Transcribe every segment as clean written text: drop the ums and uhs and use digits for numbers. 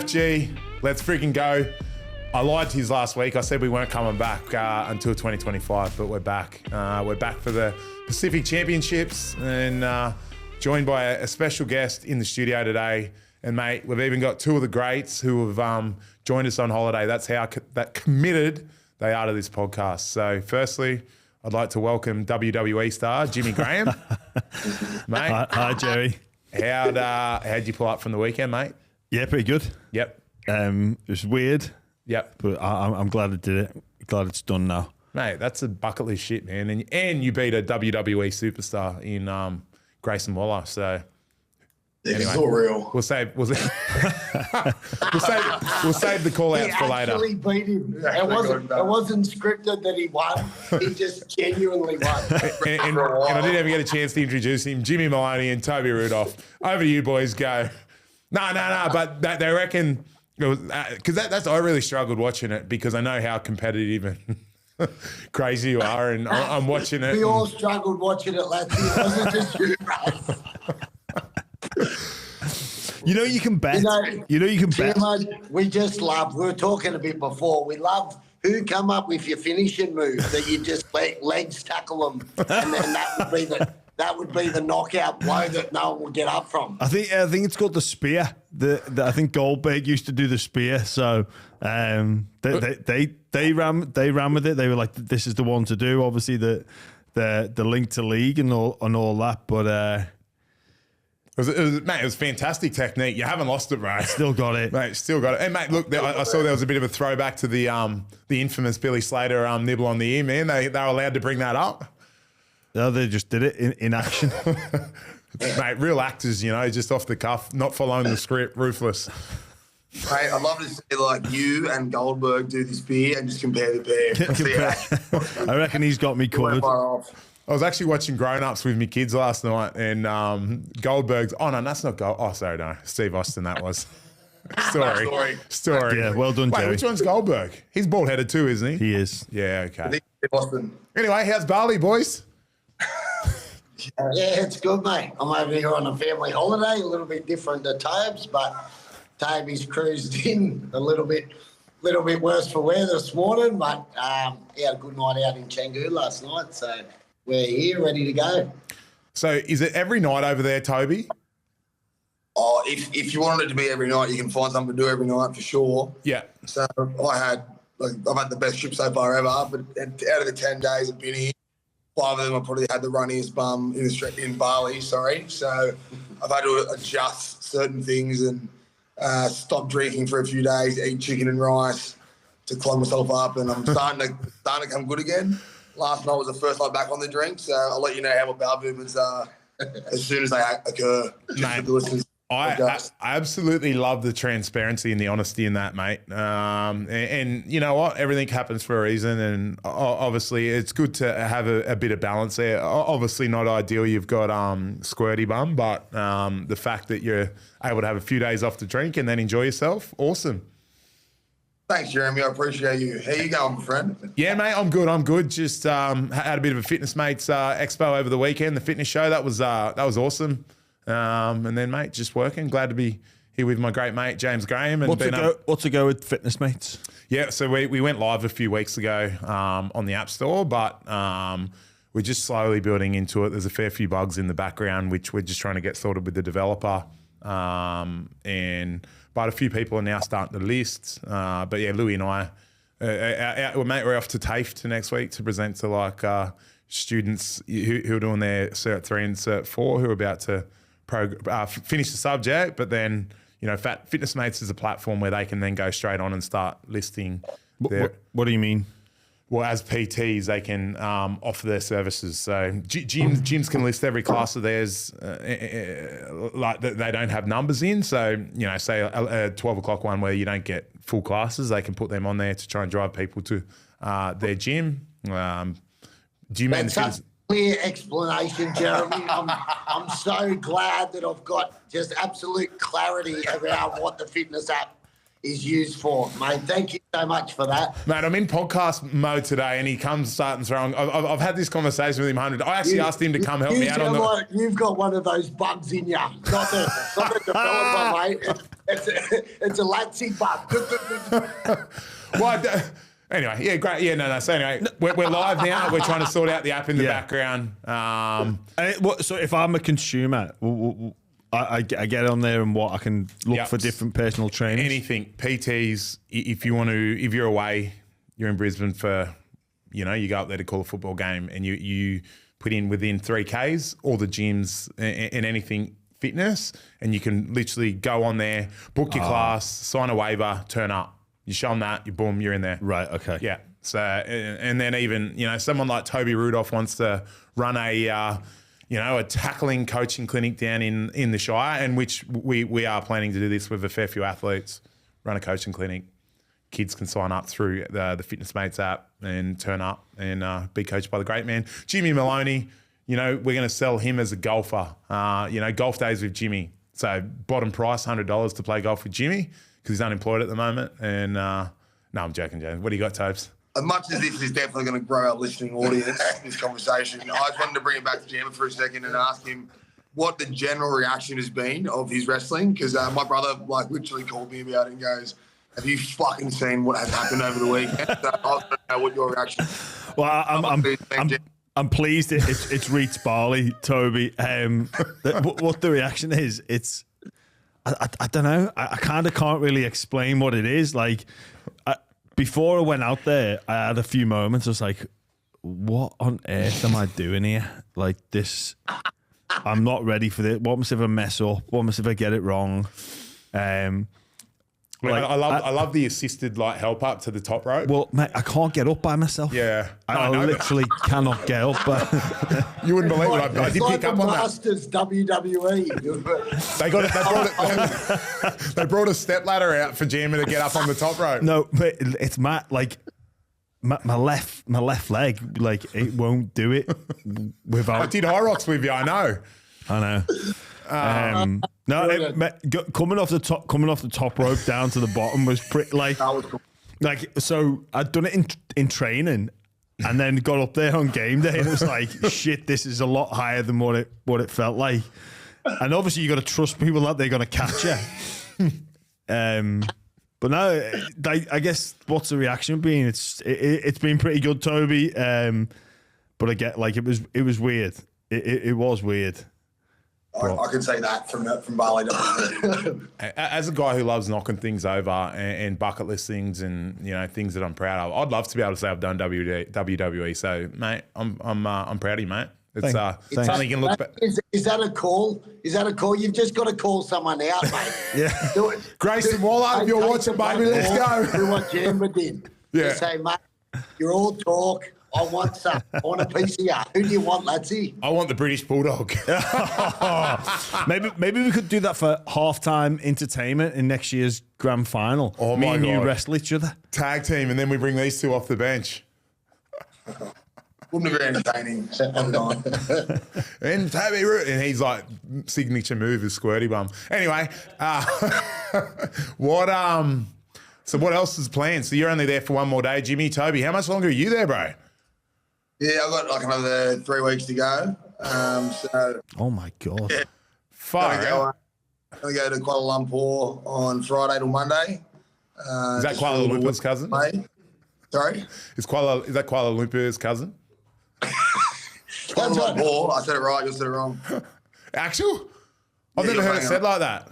G, let's freaking go. I lied to you last week. I said we weren't coming back until 2025, but we're back. We're back for the Pacific Championships and joined by a special guest in the studio today. And mate, we've even got two of the greats who have joined us on holiday. That's how committed they are to this podcast. So firstly, I'd like to welcome WWE star Jimmy Graham. Mate. Hi, Jerry. How'd you pull up from the weekend, mate? Yeah, pretty good. Yep. It was weird. Yep. But I'm glad I did it. Glad it's done now. Mate, that's a bucket list shit, man. And you beat a WWE superstar in Grayson Waller. So anyway, it's all real. We'll save the call outs for later. He actually beat him. It wasn't scripted that he won. He just genuinely won. and I didn't even get a chance to introduce him. Jimmy Maloney and Toby Rudolf. Over to you boys. Go. No. But they reckon it was because I really struggled watching it because I know how competitive and crazy you are, and I'm watching it. We all struggled watching it, Latsy. It wasn't just you, bro. You know you can bet. You can bet. We just love. We were talking a bit before. We love who come up with your finishing move that you just let legs tackle them, and then that would be the knockout blow that no one will get up from. I think it's called the spear. I think Goldberg used to do the spear. So they ran with it. They were like, this is the one to do. Obviously the link to league and all that, but. Mate, it was fantastic technique. You haven't lost it, bro. Still got it. Mate, still got it. And, mate, look, I saw there was a bit of a throwback to the infamous Billy Slater nibble on the ear, man. They were allowed to bring that up. No, they just did it in action. Mate, real actors, just off the cuff, not following the script, ruthless. Mate, I'd love to see like you and Goldberg do this beer and just compare the pair. I reckon he's got me covered. I was actually watching Grown Ups with my kids last night, and Goldberg's. Oh no, that's not Gold. Oh, sorry, no, Steve Austin. That was. Story. Yeah, well done, Wait, Jerry. which one's Goldberg? He's bald headed too, isn't he? He is. Yeah. Okay. Austin. Anyway, how's Bali, boys? Yeah, it's good, mate. I'm over here on a family holiday, a little bit different to Tobe's, but Toby's cruised in a little bit worse for wear this morning, but he had a good night out in Canggu last night, so we're here, ready to go. So is it every night over there, Toby? Oh, if you wanted it to be every night, you can find something to do every night for sure. Yeah. So I've had the best trip so far ever, but out of the 10 days I've been here, 5 of them I probably had the runniest bum in Bali, sorry. So I've had to adjust certain things and stop drinking for a few days, eat chicken and rice to clog myself up, and I'm starting to come good again. Last night was the first night back on the drink, so I'll let you know how my bowel movements are as soon as they occur. Mate, I absolutely love the transparency and the honesty in that, mate. And you know what? Everything happens for a reason, and obviously it's good to have a bit of balance there. Obviously not ideal. You've got squirty bum, but the fact that you're able to have a few days off the drink and then enjoy yourself, awesome. Thanks, Jeremy. I appreciate you. How you going, my friend? Yeah, mate, I'm good. Just had a bit of a Fitness Mates expo over the weekend, the fitness show. That was awesome. And then, mate, just working. Glad to be here with my great mate, James Graham. And what's to go with Fitness Mates? Yeah, so we went live a few weeks ago on the App Store, but we're just slowly building into it. There's a fair few bugs in the background, which we're just trying to get sorted with the developer. But a few people are now starting to list. But yeah, Louis and I, we're off to TAFE next week to present to students who are doing their Cert 3 and Cert 4 who are about to finish the subject. But then, Fitness Mates is a platform where they can then go straight on and start listing. What do you mean? Well, as PTs, they can offer their services. So gyms can list every class of theirs like they don't have numbers in. So, say a 12 o'clock one where you don't get full classes, they can put them on there to try and drive people to their gym. That's a clear explanation, Jeremy. I'm so glad that I've got just absolute clarity around what the fitness app is used for, mate. Thank you so much for that. Mate, I'm in podcast mode today, and he comes starting throwing. I've had this conversation with him 100. I actually asked him to come help me out on the. You've got one of those bugs in you, not the developer, mate. It's a Latsy butt. Anyway, yeah, great. Yeah, no. So anyway, we're live now. We're trying to sort out the app in the background. So if I'm a consumer, I get on there and I can look for different personal trainers. Anything, PTs. If you're away, you're in Brisbane for, you go up there to call a football game, and you put in within 3Ks all the gyms and anything fitness, and you can literally go on there, book your class, sign a waiver, turn up. You show them that, boom, you're in there. Right, okay. Yeah. So, and then even, someone like Toby Rudolf wants to run a tackling coaching clinic down in the Shire, and which we are planning to do this with a fair few athletes, run a coaching clinic. Kids can sign up through the Fitness Mates app and turn up and be coached by the great man. Jimmy Maloney, we're going to sell him as a golfer. Golf days with Jimmy. So bottom price, $100 to play golf with Jimmy, because he's unemployed at the moment. And no, I'm joking, James. What do you got, Tobes? As much as this is definitely going to grow our listening audience, this conversation, I just wanted to bring it back to Jammer for a second and ask him what the general reaction has been of his wrestling. Because my brother, literally called me about it and goes, have you fucking seen what has happened over the weekend? So I want to know what your reaction is. Well, I'm pleased it's reached Bali, Toby. What the reaction is, I don't know. I kind of can't really explain what it is. Before I went out there, I had a few moments. I was like, what on earth am I doing here? This, I'm not ready for this. What happens if I mess up? What happens if I get it wrong? I love the assisted help up to the top rope. Well, mate, I can't get up by myself. Yeah. I literally cannot get up. But you wouldn't believe it. I did pick up on that. Masters WWE. They brought a step ladder out for Jammer to get up on the top rope. No, but it's my left leg, it won't do it without. I did high rocks with you, I know. Coming off the top rope down to the bottom was pretty so I'd done it in training, and then got up there on game day, and it was like, shit, this is a lot higher than what it felt like. And obviously you got to trust people that they're going to catch you. But no, I guess what's the reaction been? It's been pretty good, Toby. But I get it was weird. It was weird. I could say that from Bali. As a guy who loves knocking things over and bucket list things and things that I'm proud of, I'd love to be able to say I've done WWE. So, mate, I'm proud of you, mate. It's something you can look back. Is that a call? Is that a call? You've just got to call someone out, mate. Yeah. Do it. Grayson Waller, if you're watching, baby, let's go. Do what Jammer did. Yeah. Just say, mate, you're all talk. I want some. I want a piece of you. Who do you want, Latsy? I want the British Bulldog. Maybe we could do that for halftime entertainment in next year's grand final. Oh, Me my and God. you wrestle each other. Tag team, and then we bring these two off the bench. Wouldn't be very entertaining. And Toby Root, and he's like, signature move is squirty bum. Anyway, so what else is planned? So you're only there for one more day, Jimmy. Toby, how much longer are you there, bro? Yeah, I've got another 3 weeks to go. Oh my God. Yeah, Far out. I'm going to go to Kuala Lumpur on Friday till Monday. Is that Kuala Lumpur's cousin? Sorry? Is that Kuala Lumpur's cousin? Kuala Lumpur. I said it right. You said it wrong. Actual? I've never heard it said like that.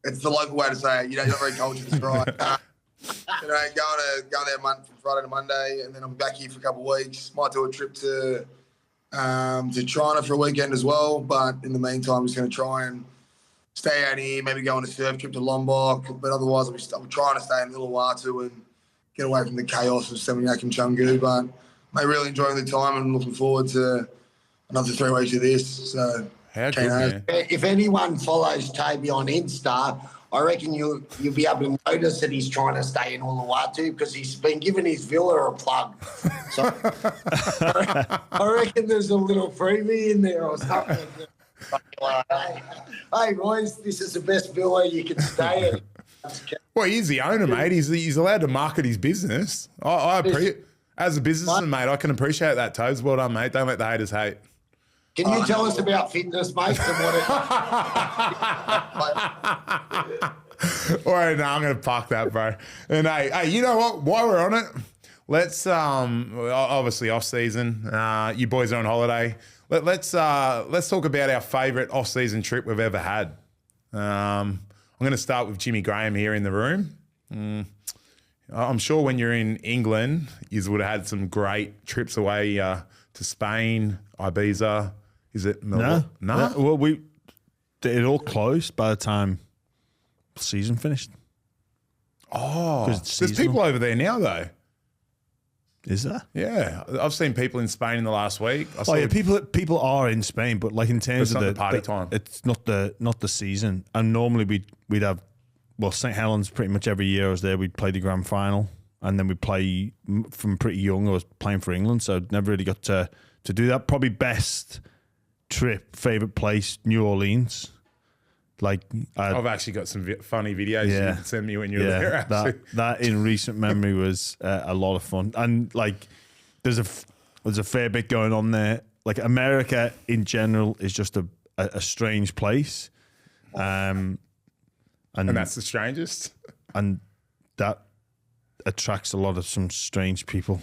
It's the local way to say it. You're not very cultured, right? Going there from Friday to Monday, and then I'm back here for a couple of weeks. Might do a trip to China for a weekend as well, but in the meantime, I'm just going to try and stay out here, maybe go on a surf trip to Lombok, but otherwise I'm trying to stay in Uluwatu and get away from the chaos of Seminyak and Chengdu, but I'm really enjoying the time and looking forward to another 3 weeks of this. So, how good, man. If anyone follows Toby on Insta, I reckon you'll be able to notice that he's trying to stay in Uluwatu because he's been giving his villa a plug. So I reckon there's a little freebie in there or something. Hey, boys, this is the best villa you can stay in. Well, he's the owner, mate. He's allowed to market his business. I appreciate, as a businessman, mate, I can appreciate that, Toes. Well done, mate. Don't let the haters hate. Can you tell us about fitness, mate, and what All right, now I'm going to park that, bro. And hey, you know what? While we're on it, let's obviously off season. You boys are on holiday. Let's talk about our favourite off season trip we've ever had. I'm going to start with Jimmy Graham here in the room. I'm sure when you're in England, you would have had some great trips away to Spain, Ibiza. Is it? No. Well, it all closed by the time the season finished. Oh, there's people over there now, though. Is there? Yeah, I've seen people in Spain in the last week. People are in Spain, but like in terms of the party time, it's not the season. And normally we'd have. Well, St. Helens pretty much every year I was there, we'd play the grand final, and then we'd play from pretty young. I was playing for England, so never really got to do that. Probably best trip, favourite place, New Orleans. Like I've actually got some funny videos you can send me when you're there. Actually. That in recent memory was a lot of fun, and like there's a fair bit going on there. Like America in general is just a strange place. And that's the strangest. And that attracts a lot of some strange people.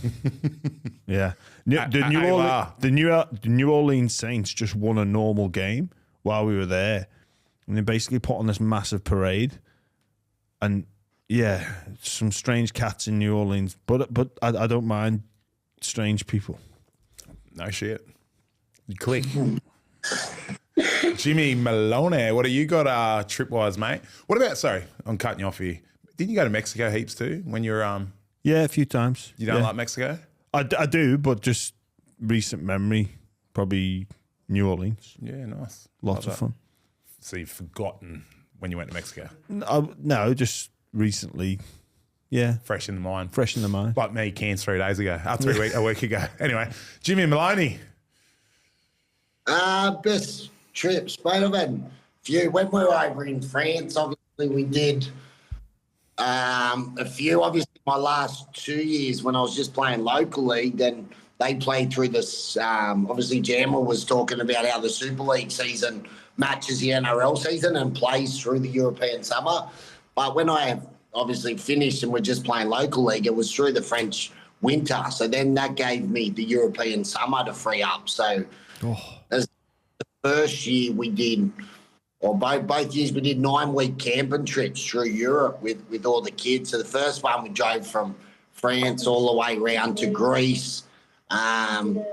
Yeah. The New Orleans Saints just won a normal game while we were there. And they basically put on this massive parade. And yeah, some strange cats in New Orleans. But I don't mind strange people. No shit. You click. Jimmy Maloney, what do you got trip-wise, mate? What about, sorry, I'm cutting you off here. Didn't you go to Mexico heaps too when you were... Yeah, a few times. You don't like Mexico? I do, but just recent memory, probably New Orleans. Yeah, nice. Lots of fun. So you've forgotten when you went to Mexico? No, just recently. Yeah. Fresh in the mind. Fresh in the mind. Like me, Cairns 3 days ago. A week ago. Anyway, Jimmy Maloney. Best trips, mate. I've had a few. When we were over in France, obviously we did a few. Obviously, my last 2 years when I was just playing local league, then they played through this. Obviously, Jammer was talking about how the Super League season matches the NRL season and plays through the European summer. But when I obviously finished and we're just playing local league, it was through the French winter. So then that gave me the European summer to free up. So as the first year we did, or both years we did 9-week camping trips through Europe with all the kids. So the first one we drove from France all the way around to Greece,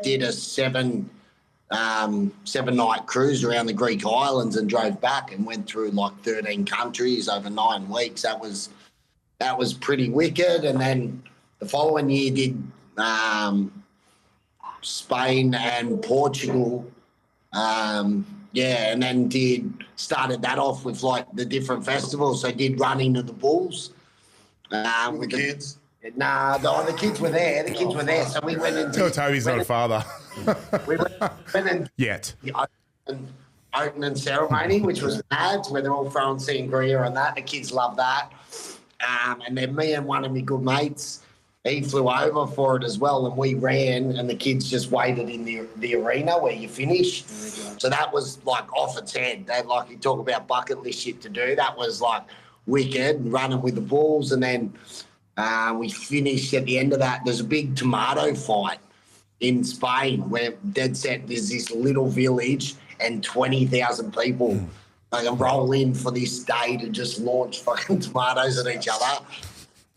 did a seven-night cruise around the Greek islands and drove back and went through like 13 countries over 9 weeks. That was pretty wicked. And then the following year did Spain and Portugal. And then started that off with like the different festivals. So did Running of the Bulls. With the kids? Nah, the kids were there. So we went and Tell Toby's not a father. We went and Yet. the opening ceremony, which was mad, where they're all throwing sangria and that. The kids love that. And then me and one of my good mates, he flew over for it as well, and we ran, and the kids just waited in the arena where you finish. So that was like off its head. They like you talk about bucket list shit to do. That was like wicked, running with the Bulls, and then we finished at the end of that. There's a big tomato fight in Spain where dead set there's this little village and 20,000 people roll in for this day to just launch fucking tomatoes at each other.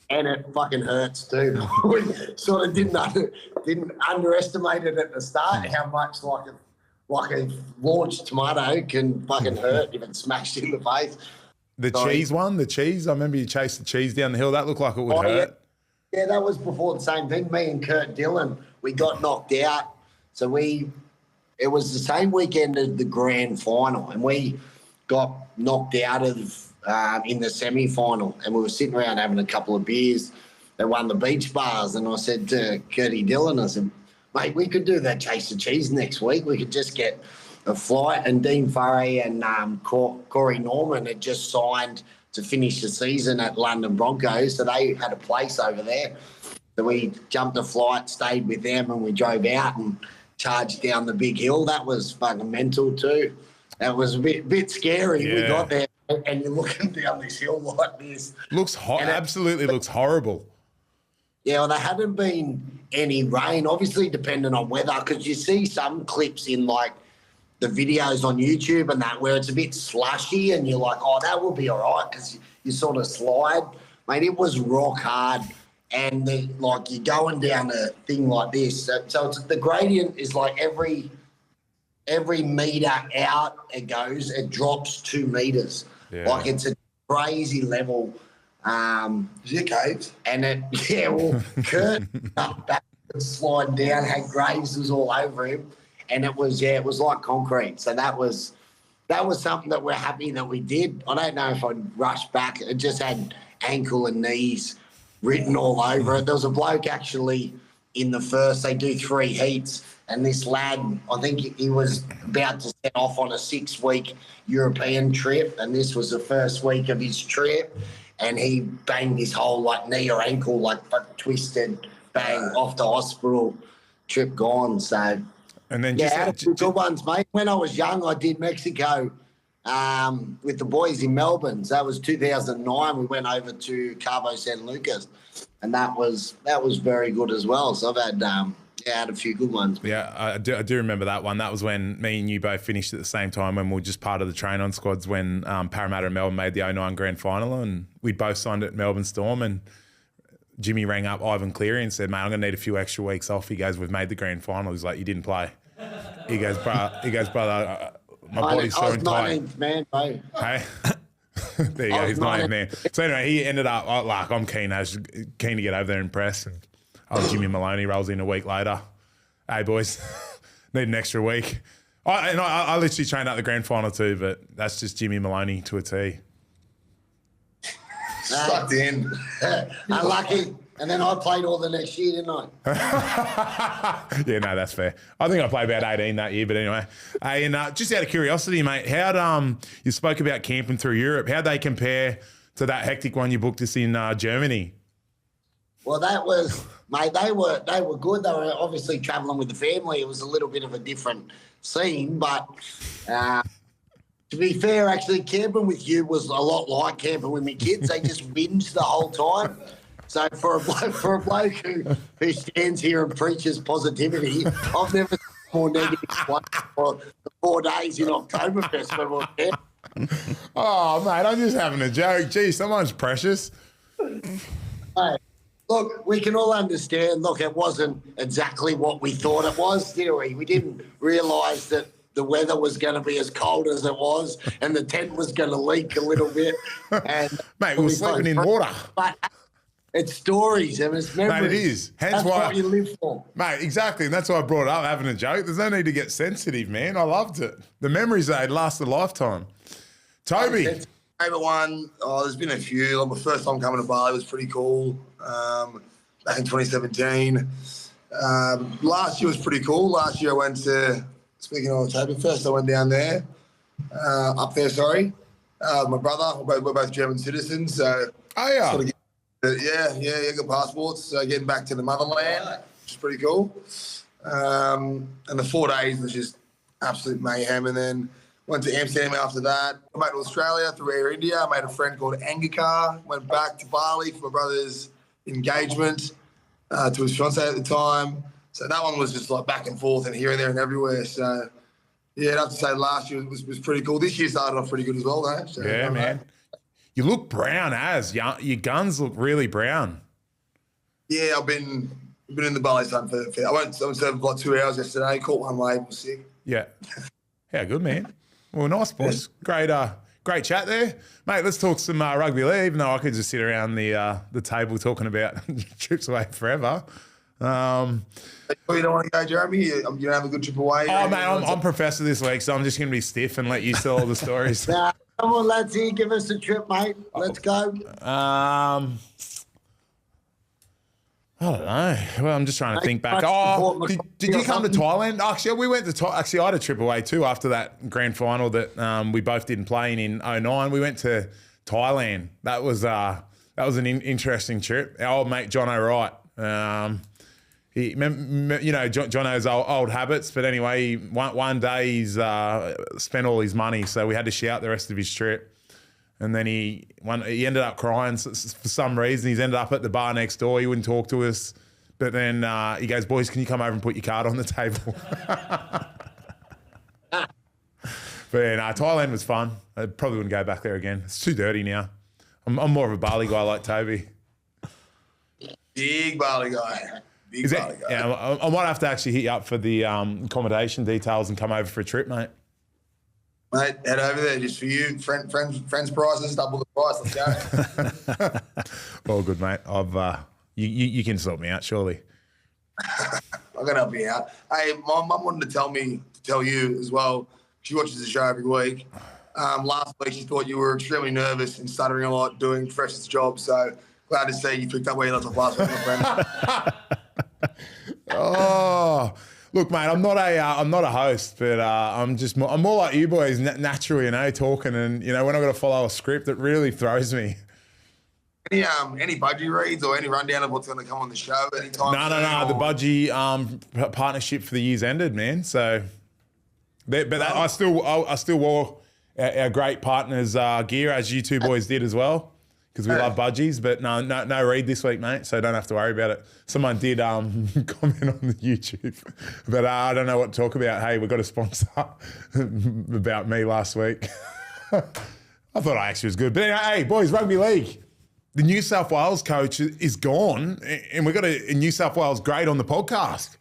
And it fucking hurts too. We sort of didn't underestimate it at the start how much like a launched tomato can fucking hurt if it's smashed in the face. The cheese, I remember you chased the cheese down the hill. That looked like it would hurt. Yeah, that was before the same thing. Me and Kurt Dillon, we got knocked out. So it was the same weekend as the grand final, and we got knocked out of in the semi-final, and we were sitting around having a couple of beers. They won the beach bars, and I said to Kurtie Dillon, I said, mate, we could do that Chase the Cheese next week. We could just get a flight. And Dean Furry and Corey Norman had just signed to finish the season at London Broncos, so they had a place over there. So we jumped a flight, stayed with them, and we drove out and charged down the big hill. That was fucking mental too. That was a bit scary. Yeah. We got there. and you're looking down this hill like this. Absolutely looks horrible. Yeah, well, there hadn't been any rain, obviously depending on weather, because you see some clips in like the videos on YouTube and that where it's a bit slushy and you're like, oh, that will be all right because you sort of slide. Mate, it was rock hard. And you're going down a thing like this. So the gradient is like every metre out it goes, it drops 2 metres. Yeah. Like it's a crazy level. Is it caves? And Kurt up back and sliding down, had grazes all over him. And it was like concrete. So that was something that we're happy that we did. I don't know if I'd rush back. It just had ankle and knees written all over it. There was a bloke actually in the first, they do 3 heats, and this lad, I think he was about to set off on a 6-week European trip, and this was the first week of his trip, and he banged his whole knee or ankle twisted, bang, off to hospital, trip gone. So and then had a few good ones, mate. When I was young, I did Mexico with the boys in Melbourne. So that was 2009. We went over to Cabo San Lucas, and that was very good as well. So I've had had a few good ones. Yeah, I do remember that one. That was when me and you both finished at the same time when we were just part of the train-on squads when Parramatta and Melbourne made the 09 grand final, and we'd both signed at Melbourne Storm, and Jimmy rang up Ivan Cleary and said, mate, I'm going to need a few extra weeks off. He goes, we've made the grand final. He's like, you didn't play. He goes, brother, my body's so tight. 19th man, bro. Hey? There you go, he's 19th man. So anyway, he ended up, I'm keen to get over there and press. And Jimmy Maloney rolls in a week later. Hey, boys, need an extra week. I literally trained out the grand final too, but that's just Jimmy Maloney to a T. Sucked in. Unlucky. And then I played all the next year, didn't I? Yeah, no, that's fair. I think I played about 18 that year, but anyway. Hey, and just out of curiosity, mate, how'd you spoke about camping through Europe? How'd they compare to that hectic one you booked us in Germany? Well, that was, mate, they were good. They were obviously travelling with the family. It was a little bit of a different scene, but to be fair, actually, camping with you was a lot like camping with my kids. They just whinged the whole time. So for a bloke who stands here and preaches positivity, I've never seen more negative for the 4 days in Oktoberfest when we were there. Oh, mate, I'm just having a joke. Gee, someone's precious. Hey, look, we can all understand. Look, it wasn't exactly what we thought it was, did we? We didn't realise that the weather was going to be as cold as it was and the tent was going to leak a little bit. And mate, we were sleeping in water. But it's stories and it's memories. Mate, it is. That's what you live for. Mate, exactly. And that's why I brought it up, having a joke. There's no need to get sensitive, man. I loved it. The memories, they'd last a lifetime. Toby. Favourite one, there's been a few. My first time coming to Bali was pretty cool. Back in 2017. Last year was pretty cool. Last year I went to, speaking of Oktoberfest, I went down there, up there, sorry. My brother, we're both German citizens, so. Oh, yeah. Sort of yeah, good passports. So getting back to the motherland, which is pretty cool. And the 4 days was just absolute mayhem. And then went to Amsterdam after that. Went back to Australia through Air India. I made a friend called Angikar. Went back to Bali for my brother's engagement to his fiancée at the time. So that one was just like back and forth and here and there and everywhere. So, yeah, I'd have to say last year was pretty cool. This year started off pretty good as well, though. So, yeah, man. You look brown your guns look really brown. Yeah, I've been in the Bali sun for I went served like 2 hours yesterday, caught one wave, was sick. Yeah. How good, man. Well, nice, boys. Great chat there. Mate, let's talk some rugby league, even though I could just sit around the table talking about trips away forever. You don't want to go, Jeremy? You don't have a good trip away? Oh, mate, I'm professor this week, so I'm just going to be stiff and let you tell all the stories. Nah, come on, Latsy, give us a trip, mate. Let's go. I don't know. Well, I'm just trying to think back. Oh, did you come to Thailand? Actually, we went to Thailand. Actually, I had a trip away too after that grand final that we both didn't play in 09. We went to Thailand. That was an interesting trip. Our old mate John O'Wright. Jono's old habits, but anyway, one day he's spent all his money, so we had to shout the rest of his trip. And then he ended up crying for some reason. He's ended up at the bar next door. He wouldn't talk to us. But then he goes, boys, can you come over and put your card on the table? But yeah, no, Thailand was fun. I probably wouldn't go back there again. It's too dirty now. I'm more of a Bali guy like Toby. Big Bali guy. Bali guy. Yeah, I might have to actually hit you up for the accommodation details and come over for a trip, mate. Mate, head over there just for you. Friends prices, double the price. Let's go. All good, mate. You can sort me out, surely. I'm gonna help you out. Hey, my mum wanted to tell you as well. She watches the show every week. Last week she thought you were extremely nervous and stuttering a lot doing freshest job. So glad to see you picked up where you left off last week, my friend. Oh, look, mate, I'm not a host, but I'm more like you boys, naturally, talking, and when I've got to follow a script, it really throws me. Any budgie reads or any rundown of what's going to come on the show anytime? No. The budgie partnership for the year's ended, man. So, I still wore our great partners' gear, as you two boys did as well, because we love budgies. But no read this week, mate. So don't have to worry about it. Someone did comment on the YouTube, but I don't know what to talk about. Hey, we got a sponsor about me last week. I thought I actually was good, but anyway, hey, boys, rugby league. The New South Wales coach is gone, and we've got a New South Wales grade on the podcast.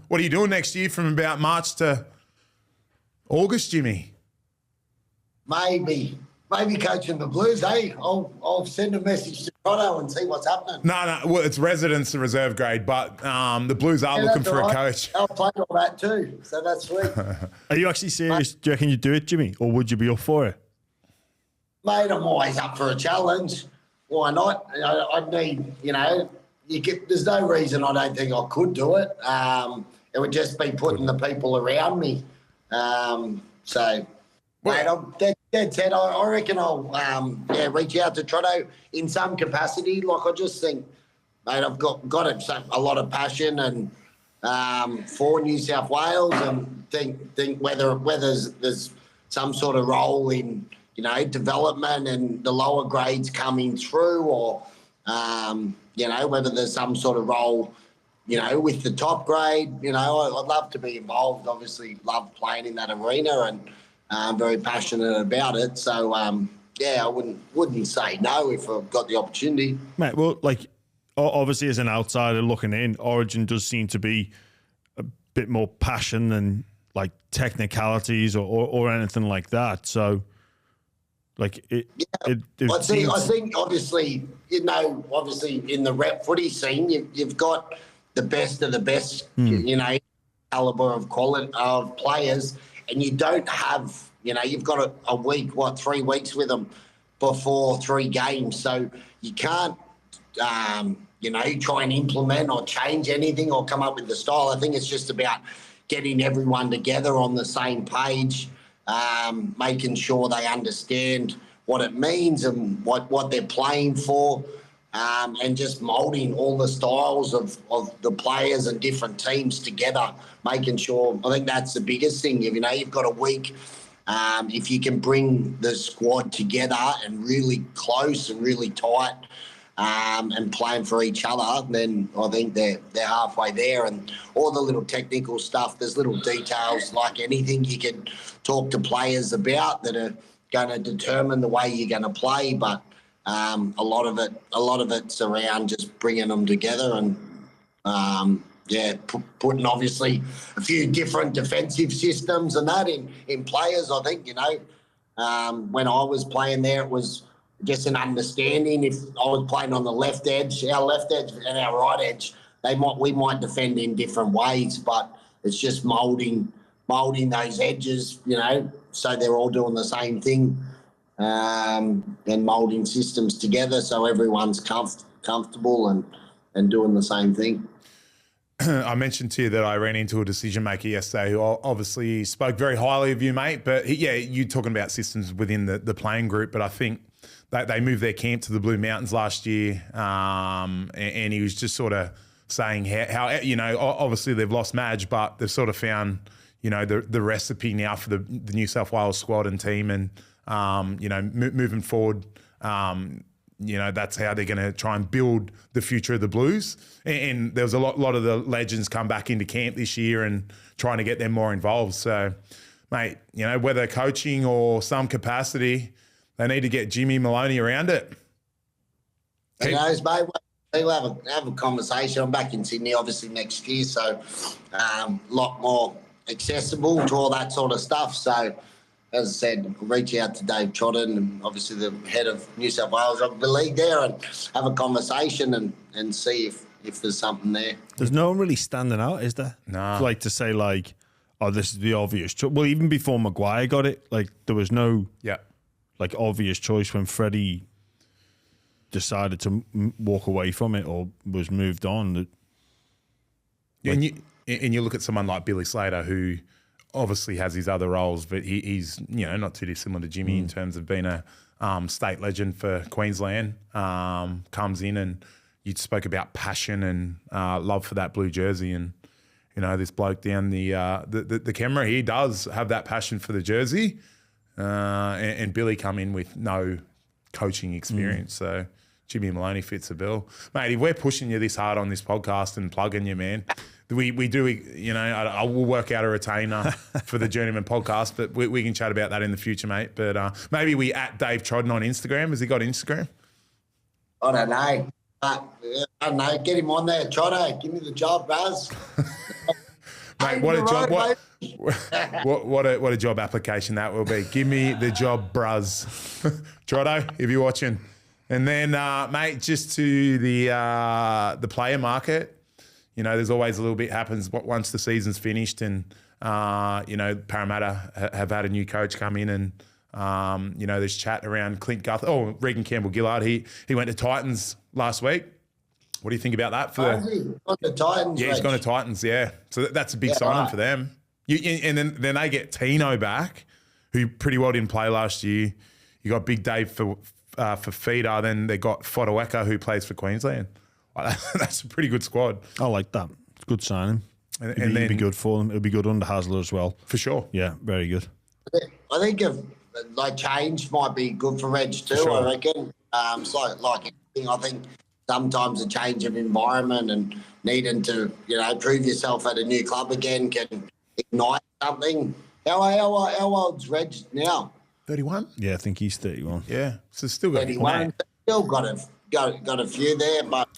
What are you doing next year from about March to August, Jimmy? Maybe coaching the Blues, hey? I'll send a message to Toronto and see what's happening. No, well, it's residence to reserve grade, but the Blues are looking for a coach. I'll play all that too, so that's sweet. Are you actually serious? Do you reckon you'd do it, Jimmy, or would you be up for it? Mate, I'm always up for a challenge. Why not? I need, there's no reason I don't think I could do it. It would just be putting the people around me. Mate, I'm dead set. I reckon I'll reach out to Toronto in some capacity. Like, I just think, mate, I've got a lot of passion and for New South Wales, and think whether there's some sort of role in development and the lower grades coming through, or whether there's some sort of role with the top grade. I'd love to be involved. Obviously love playing in that arena, and I'm very passionate about it. So I wouldn't say no if I've got the opportunity. Mate, well, obviously as an outsider looking in, Origin does seem to be a bit more passion than technicalities or anything like that. So I think obviously in the rep footy scene, you've got the best of the best, caliber of quality of players, and you don't have, you've got a week, 3 weeks with them before 3 games, so you can't, try and implement or change anything or come up with the style. I think it's just about getting everyone together on the same page. Making sure they understand what it means and what they're playing for, and just moulding all the styles of the players and different teams together, making sure. I think that's the biggest thing. You've got a week. If you can bring the squad together and really close and really tight, and playing for each other, then I think they're halfway there. And all the little technical stuff, there's little details like anything you can talk to players about that are going to determine the way you're going to play. But a lot of it's around just bringing them together and putting obviously a few different defensive systems and that in players. I think when I was playing there, it was just an understanding. If I was playing on the left edge, our left edge and our right edge, we might defend in different ways, but it's just moulding those edges, so they're all doing the same thing, and moulding systems together so everyone's comfortable and doing the same thing. I mentioned to you that I ran into a decision maker yesterday who obviously spoke very highly of you, mate. But you're talking about systems within the playing group, but I think they moved their camp to the Blue Mountains last year, and he was just sort of saying how obviously they've lost Madge, but they've sort of found the recipe now for the New South Wales squad and team, and moving forward, that's how they're going to try and build the future of the Blues. And there was a lot of the legends come back into camp this year and trying to get them more involved. So, mate, whether coaching or some capacity, they need to get Jimmy Maloney around it. Who knows, mate? We'll have a conversation. I'm back in Sydney, obviously, next year, so a lot more accessible to all that sort of stuff. So, as I said, reach out to Dave Trodden and obviously the head of New South Wales Rugby League there and have a conversation and see if there's something there. There's no one really standing out, is there? No. Like to say this is the obvious choice. Well, even before Maguire got it, there was no obvious choice when Freddie decided to walk away from it or was moved on. And you look at someone like Billy Slater, who obviously has his other roles, but he's not too dissimilar to Jimmy in terms of being a state legend for Queensland. Comes in and you spoke about passion and love for that blue jersey, and this bloke down the camera, he does have that passion for the jersey, and Billy come in with no coaching experience, so Jimmy Maloney fits the bill. Mate, if we're pushing you this hard on this podcast and plugging you, man, we do, I will work out a retainer for the Journeymen podcast, but we can chat about that in the future, mate. But maybe we at Dave Trodden on Instagram. Has he got Instagram? I don't know. I don't know. Get him on there, Troddo. Give me the job, Baz. Mate, what a job! What a job application that will be. Give me the job, bruz. Trotto, if you're watching. And then, mate, just to the player market, there's always a little bit happens once the season's finished, and Parramatta have had a new coach come in, and there's chat around Clint Gutherson. Oh, Regan Campbell-Gillard. He went to Titans last week. What do you think about that? Gone to Titans. Yeah, he's gone to Titans. Yeah, so that's a big signing for them. And then they get Tino back, who pretty well didn't play last year. You got Big Dave for feeder. Then they got Fotuaika, who plays for Queensland. That's a pretty good squad. I like that. It's a good signing. And It'd then be good for them. It'll be good under Hasler as well. For sure. Yeah, very good. I think if change might be good for Reg too. Sure. I reckon. So like anything, I think sometimes a change of environment and needing to prove yourself at a new club again can ignite something. How old's Reg now? 31. Yeah, I think he's 31. Yeah, so still got 31. Still got a few there, but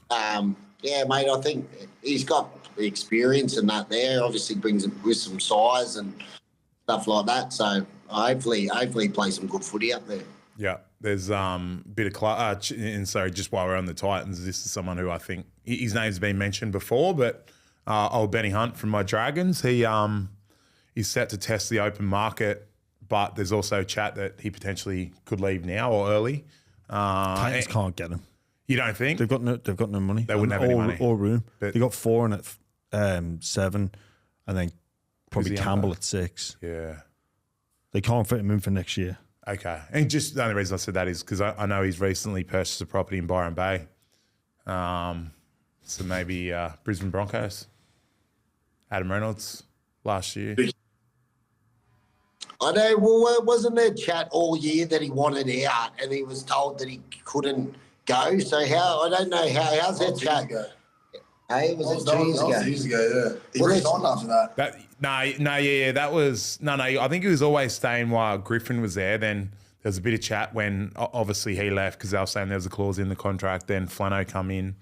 yeah, mate, I think he's got the experience and that there. Obviously brings it with some size and stuff like that. So hopefully play some good footy up there. Yeah, there's bit of and sorry, just while we're on the Titans, this is someone who I think his name's been mentioned before, but old Benny Hunt from my Dragons, he's set to test the open market, but there's also chat that he potentially could leave now or early. Titans can't get him. You don't think? They've got no money. They wouldn't have any money. Or room. But they got 4 in at 7, and then probably Campbell at 6. Yeah. They can't fit him in for next year. Okay. And just the only reason I said that is because I know he's recently purchased a property in Byron Bay. So maybe Brisbane Broncos. Adam Reynolds last year. I know. Well, wasn't there chat all year that he wanted out and he was told that he couldn't go? So I don't know how's that chat go? Hey, was it 2 years ago? 2 years ago, yeah. He resigned after that. That was I think he was always staying while Griffin was there. Then there was a bit of chat when obviously he left because they were saying there was a clause in the contract. Then Flano come in,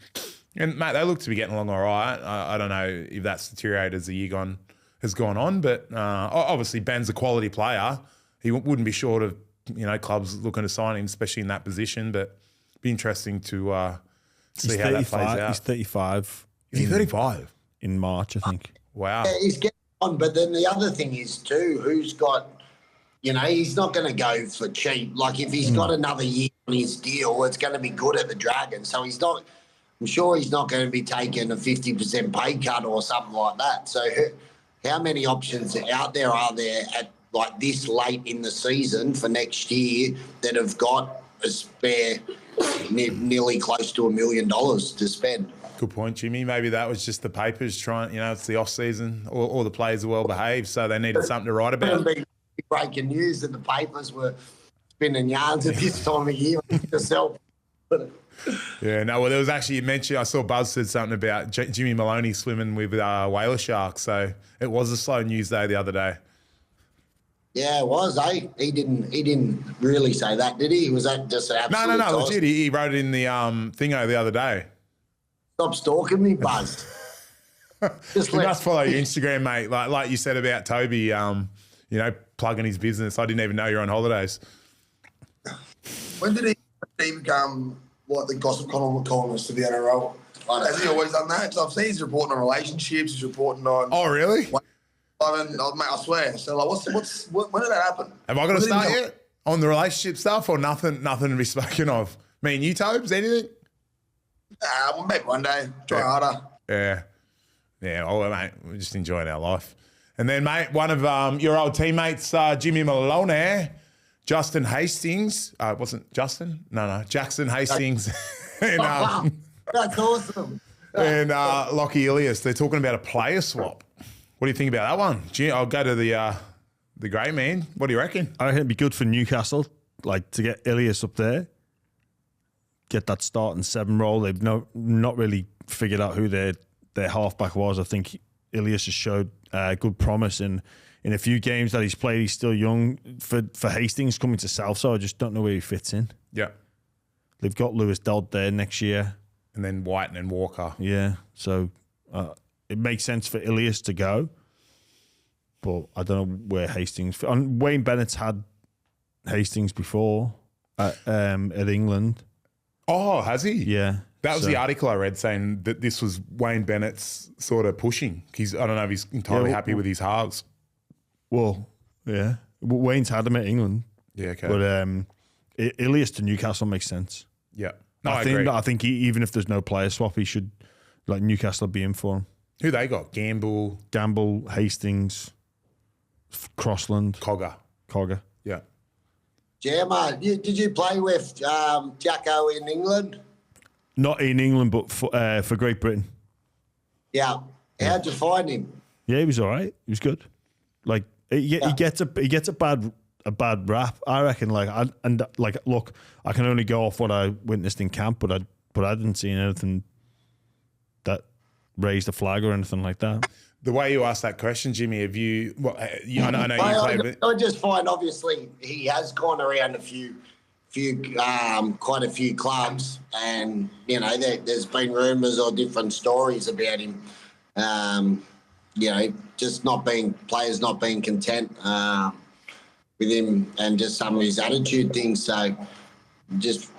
and mate, they look to be getting along all right. I don't know if that's deteriorated as the year has gone on, but obviously Ben's a quality player. He wouldn't be short of clubs looking to sign him, especially in that position. But it'd be interesting to see how that plays out. He's 35. He's 35 in March, I think. Wow. Yeah, he's getting on, but then the other thing is too, who's got, he's not going to go for cheap. Like if he's got another year on his deal, it's going to be good at the Dragons. So I'm sure he's not going to be taking a 50% pay cut or something like that. So how many options out there are there at like this late in the season for next year that have got a spare nearly close to $1 million to spend? Good point, Jimmy. Maybe that was just the papers trying, it's the off season, all the players are well behaved, so they needed something to write about. Breaking news that the papers were spinning yarns at this time of year yourself. Yeah, no, well, there was actually, you mentioned, I saw Buzz said something about Jimmy Maloney swimming with whaler sharks. So it was a slow news day the other day. Yeah, it was, eh? He didn't really say that, did he? Was that just an absolute No, toss? legit. He wrote it in the thingo the other day. Stop stalking me, Buzz. He must follow your Instagram, mate. Like you said about Toby, plugging his business. I didn't even know you're on holidays. When did he become the gossip columnist of the NRL? Has he always done that? Because I've seen he's reporting on relationships. He's reporting on. Oh, really? Mate, I swear. So, when did that happen? Have I got to start yet on the relationship stuff, or nothing to be spoken of? Me and you, Tobes, anything? Maybe one day. Try harder. Yeah. Yeah. Oh, mate, we're just enjoying our life. And then, mate, one of your old teammates, Jimmy Maloney, Justin Hastings. Wasn't Justin? No. Jackson Hastings. and, That's awesome. and Lockie Ilias. They're talking about a player swap. What do you think about that one? I'll go to the great man. What do you reckon? I reckon it'd be good for Newcastle, to get Ilias up there, get that starting 7 role. They've not really figured out who their halfback was. I think Ilias has showed good promise in a few games that he's played. He's still young for Hastings coming to South, so I just don't know where he fits in. Yeah. They've got Lewis Dodd there next year. And then White and Walker. Yeah, so it makes sense for Ilias to go, but I don't know where Hastings. Wayne Bennett's had Hastings before at England. Oh, has he? Yeah, that was the article I read saying that this was Wayne Bennett's sort of pushing. I don't know if he's entirely happy with his halves. Well, yeah, Wayne's had him at England. Yeah, okay. But Ilias to Newcastle makes sense. Yeah, no, I think even if there's no player swap, he should Newcastle be in for him. Who they got? Gamble, Hastings, Crossland, Cogger. Yeah. Gemma, did you play with Jacko in England? Not in England, but for Great Britain. Yeah. How'd you find him? Yeah, he was all right. He was good. He gets a bad rap, I reckon. Look, I can only go off what I witnessed in camp, but I didn't see anything that raised a flag or anything like that. The way you asked that question, Jimmy, have you? Well, I know you played. I just find obviously he has gone around quite a few clubs, and there's been rumours or different stories about him. Just players not being content with him, and just some of his attitude things. So just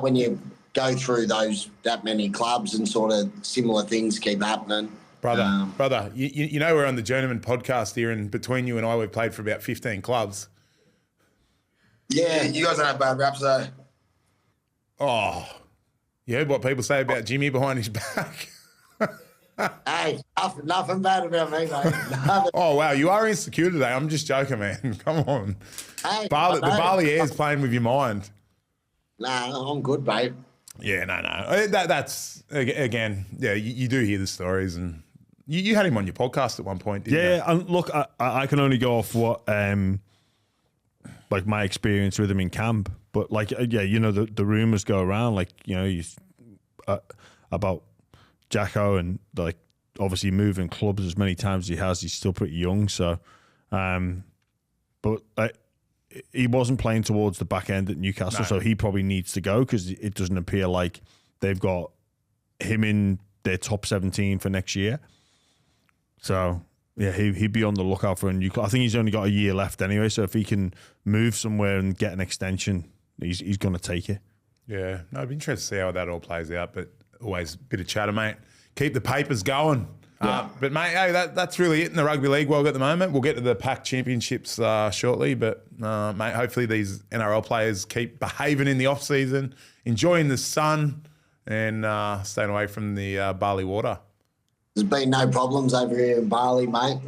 when you go through that many clubs and sort of similar things keep happening. Brother, you know we're on the Journeymen podcast here, and between you and I, we've played for about 15 clubs. Yeah, you guys don't have bad raps though. Oh, you heard what people say about Jimmy behind his back. Hey, nothing bad about me, mate. Oh, wow, you are insecure today. I'm just joking, man. Come on. Hey, the Bali air's playing with your mind. Nah, I'm good, babe. Yeah, no. That's, again, yeah, you do hear the stories, and you had him on your podcast at one point, didn't you? Yeah, and look, I can only go off what, my experience with him in camp. But, the rumours go around, about Jacko and, obviously moving clubs as many times as he has. He's still pretty young, so... he wasn't playing towards the back end at Newcastle, so he probably needs to go because it doesn't appear like they've got him in their top 17 for next year. So, yeah, he'd be on the lookout for a new club. I think he's only got a year left anyway, so if he can move somewhere and get an extension, he's going to take it. Yeah, no, I'd be interested to see how that all plays out, but always a bit of chatter, mate. Keep the papers going. Yeah. But, mate, hey, that's really it in the Rugby League world at the moment. We'll get to the Pac Championships shortly, but, mate, hopefully these NRL players keep behaving in the off-season, enjoying the sun, and staying away from the Bali water. There's been no problems over here in Bali, mate.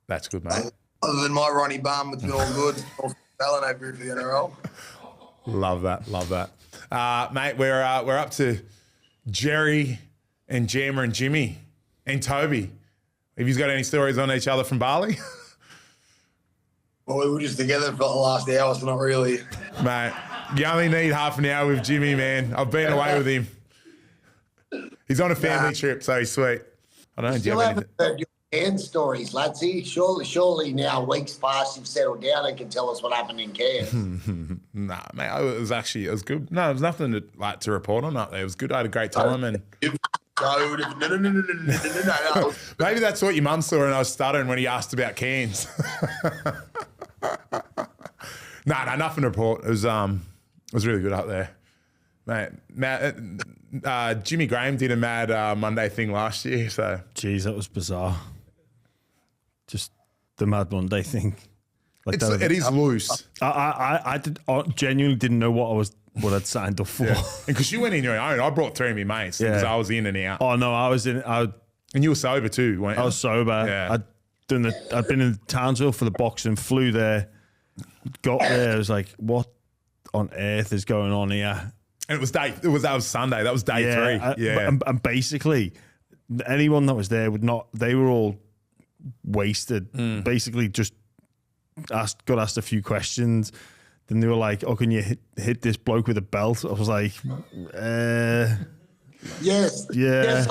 That's good, mate. Other than my Ronnie bum, it's been all good. All selling over here for the NRL. Love that. Mate, we're up to Jerry and Jammer and Jimmy and Toby. Have you got any stories on each other from Bali? Well, we were just together for the last hour, so not really. Mate, you only need half an hour with Jimmy, man. I've been away with him. He's on a family trip, so he's sweet. I don't know. Do you Still have haven't anything? heard your Cairns stories, Latsy. Surely now weeks past you've settled down and can tell us what happened in Cairns. Nah, mate, it was good. No, there was nothing to report on up there. It was good. I had a great time. And No. maybe that's what your mum saw and I was stuttering when he asked about Cairns. No, nothing to report. It was really good up there. Mate, Jimmy Graham did a mad Monday thing last year, so. Jeez, that was bizarre. Just the Mad Monday thing. Like It is loose. I genuinely didn't know what I'd signed up for. Yeah. And because you went in your own, I brought 3 of my mates because I was in and out. Oh no, I was in. And you were sober too, weren't you? I was sober. Yeah. I'd been in Townsville for the boxing, flew there, got there. I was like, what on earth is going on here? And that was Sunday. That was day 3. And basically, anyone that was there they were all wasted. Basically, just got asked a few questions. Then they were like, "Oh, can you hit this bloke with a belt?" I was like, Yes. yeah,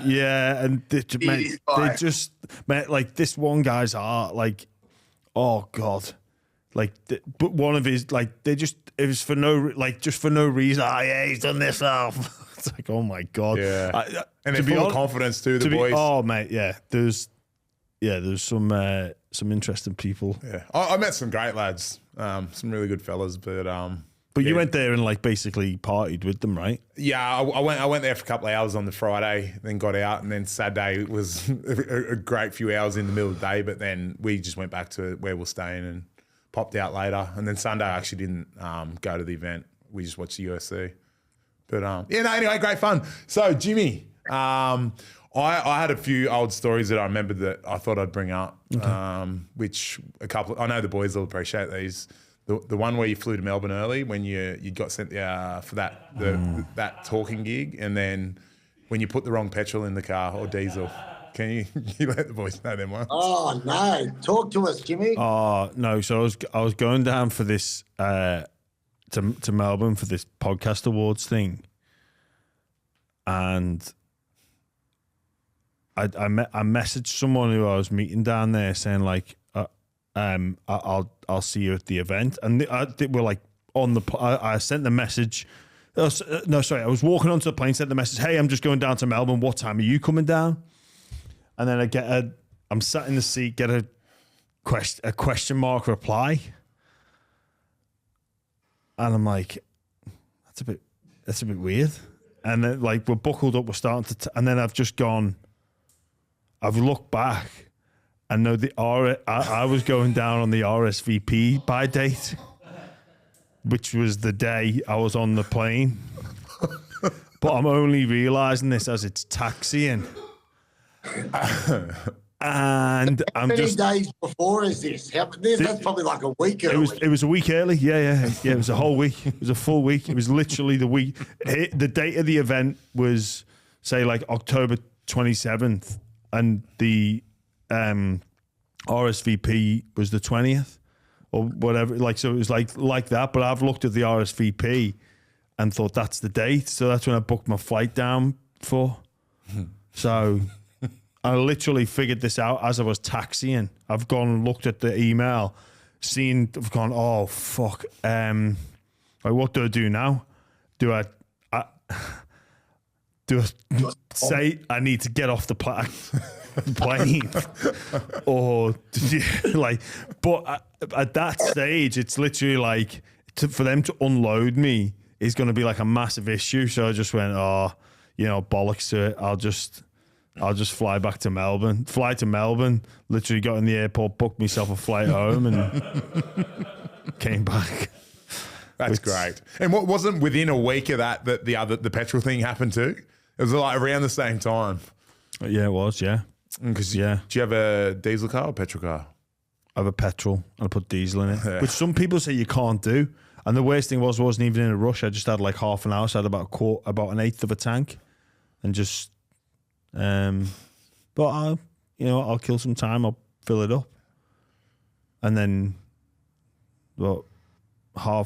Yes, and they just, mate, like this one guy's heart, like, oh god, like, but one of his, like, it was for no reason. Oh yeah, he's done this off. It's like, oh my god, yeah. And they're full of confidence too, the boys. Oh mate, yeah, there's some interesting people. Yeah, I met some great lads, some really good fellas, but you went there and like basically partied with them, right? Yeah, I went there for a couple of hours on the Friday, then got out, and then Saturday was a great few hours in the middle of the day. But then we just went back to where we're staying and popped out later. And then Sunday I actually didn't go to the event. We just watched the UFC. But anyway, great fun. So Jimmy, I had a few old stories that I remembered that I thought I'd bring up, which I know the boys will appreciate these. The one where you flew to Melbourne early when you got sent for that talking gig, and then when you put the wrong petrol in the car or diesel. Can you let the boys know them ones? Oh no! Talk to us, Jimmy. Oh no! So I was going down for this to Melbourne for this podcast awards thing, and I messaged someone who I was meeting down there saying like, I'll see you at the event, and they were like on the. I sent the message. I was walking onto the plane, sent the message. Hey, I'm just going down to Melbourne. What time are you coming down? And then I'm sat in the seat, get a question mark reply, and I'm like, that's a bit weird. And then like we're buckled up, we're starting to, and then I've looked back. I know I was going down on the RSVP by date, which was the day I was on the plane. But I'm only realising this as it's taxiing. And How many days before is this? That's probably like a week early. It was a week early. Yeah. It was a whole week. It was a full week. It was literally the week. The date of the event was, say, like October 27th, and the RSVP was the 20th or whatever. Like, so it was like that. But I've looked at the RSVP and thought that's the date. So that's when I booked my flight down for. So I literally figured this out as I was taxiing. I've gone and looked at the email, I've gone, oh fuck. Like, what do I do now? Do I say I need to get off the plane, or like? But at that stage, it's literally like for them to unload me is going to be like a massive issue. So I just went, bollocks to it. I'll just fly back to Melbourne. Fly to Melbourne. Literally got in the airport, booked myself a flight home, and came back. That's great. And what wasn't within a week of that the petrol thing happened too? It was like around the same time. Yeah, it was. Yeah. Do you have a diesel car or petrol car? I have a petrol and I put diesel in it, which some people say you can't do. And the worst thing was I wasn't even in a rush. I just had like half an hour. So I had about an eighth of a tank, and just. But I'll kill some time. I'll fill it up. and then, well, I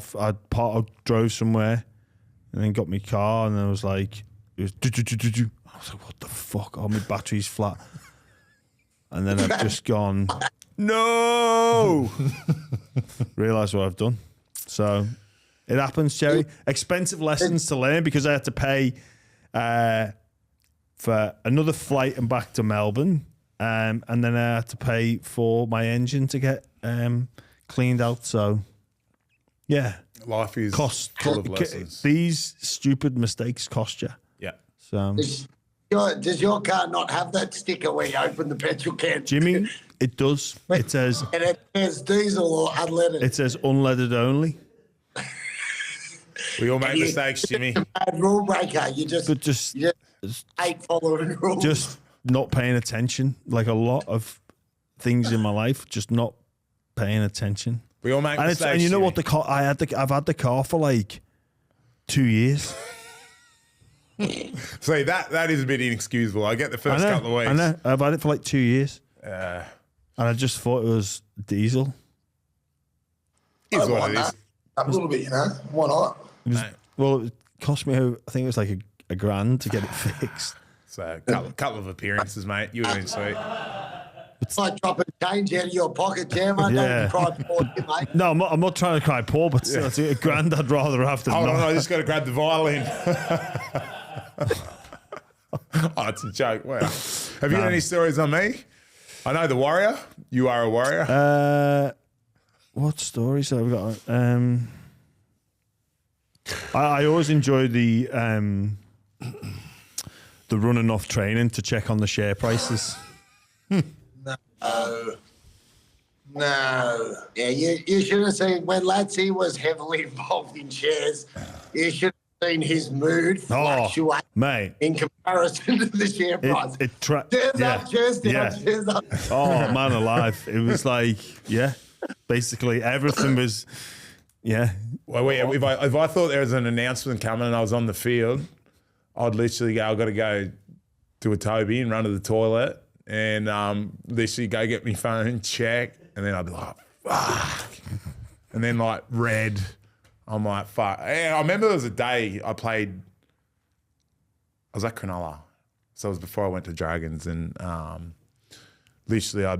drove somewhere, and then got my car, and then I was like, it was. I was like, what the fuck? Oh, my battery's flat. And then I've just gone, no! Realised what I've done. So it happens, Jerry. Expensive lessons to learn because I had to pay for another flight and back to Melbourne. And then I had to pay for my engine to get cleaned out. So, yeah. Life is full of lessons. These stupid mistakes cost you. Yeah. So, does your car not have that sticker where you open the petrol can? Jimmy, it does. It says... And it says diesel or unleaded. It says unleaded only. We all make mistakes, Jimmy. Bad rule breaker. You just ain't following rules. Just not paying attention. Like a lot of things in my life, just not paying attention. We all make mistakes. And you know Jimmy. what? I've had the car for like 2 years. See, that is a bit inexcusable. I get the first couple of weeks. I know. I've had it for like 2 years. And I just thought it was diesel. Is what it is. A little bit, you know. Why not? Well, it cost me, I think it was like a grand to get it fixed. So, a couple of appearances, mate. You would have been sweet. It's like dropping change out of your pocket, Jam. I don't cry for you, mate. No, I'm not trying to cry poor, but that's a grand I'd rather have than Hold not. on, I just got to grab the violin. Oh, it's a joke. Wow. Have you got any stories on me? I know the warrior. You are a warrior. What stories have we got? I always enjoy the running off training to check on the share prices. No. Yeah, you should have seen when Latsy was heavily involved in shares. You should have seen his mood fluctuate, mate, in comparison to the share price. Shares up. Oh, man alive. It was like, basically everything was, Well, if I thought there was an announcement coming and I was on the field, I'd literally go, I've got to go to a Toby and run to the toilet and literally go get my phone, check, and then I'd be like, fuck. And then like red. I'm like, fuck. And I remember there was a day I was at Cronulla. So it was before I went to Dragons and literally I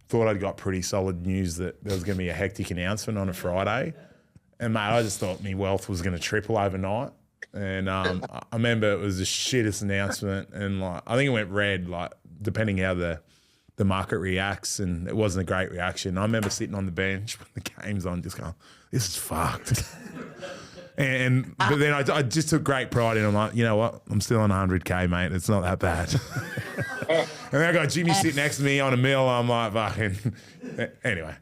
thought I'd got pretty solid news that there was going to be a hectic announcement on a Friday. And, mate, I just thought my wealth was going to triple overnight. And I remember it was the shittest announcement. And, like, I think it went red, like, depending how the market reacts. And it wasn't a great reaction. I remember sitting on the bench when the game's on just going, this is fucked. But then I just took great pride in it. I'm like, you know what? I'm still on 100K, mate. It's not that bad. And then I got Jimmy sitting next to me on a mill. I'm like, fucking. Anyway,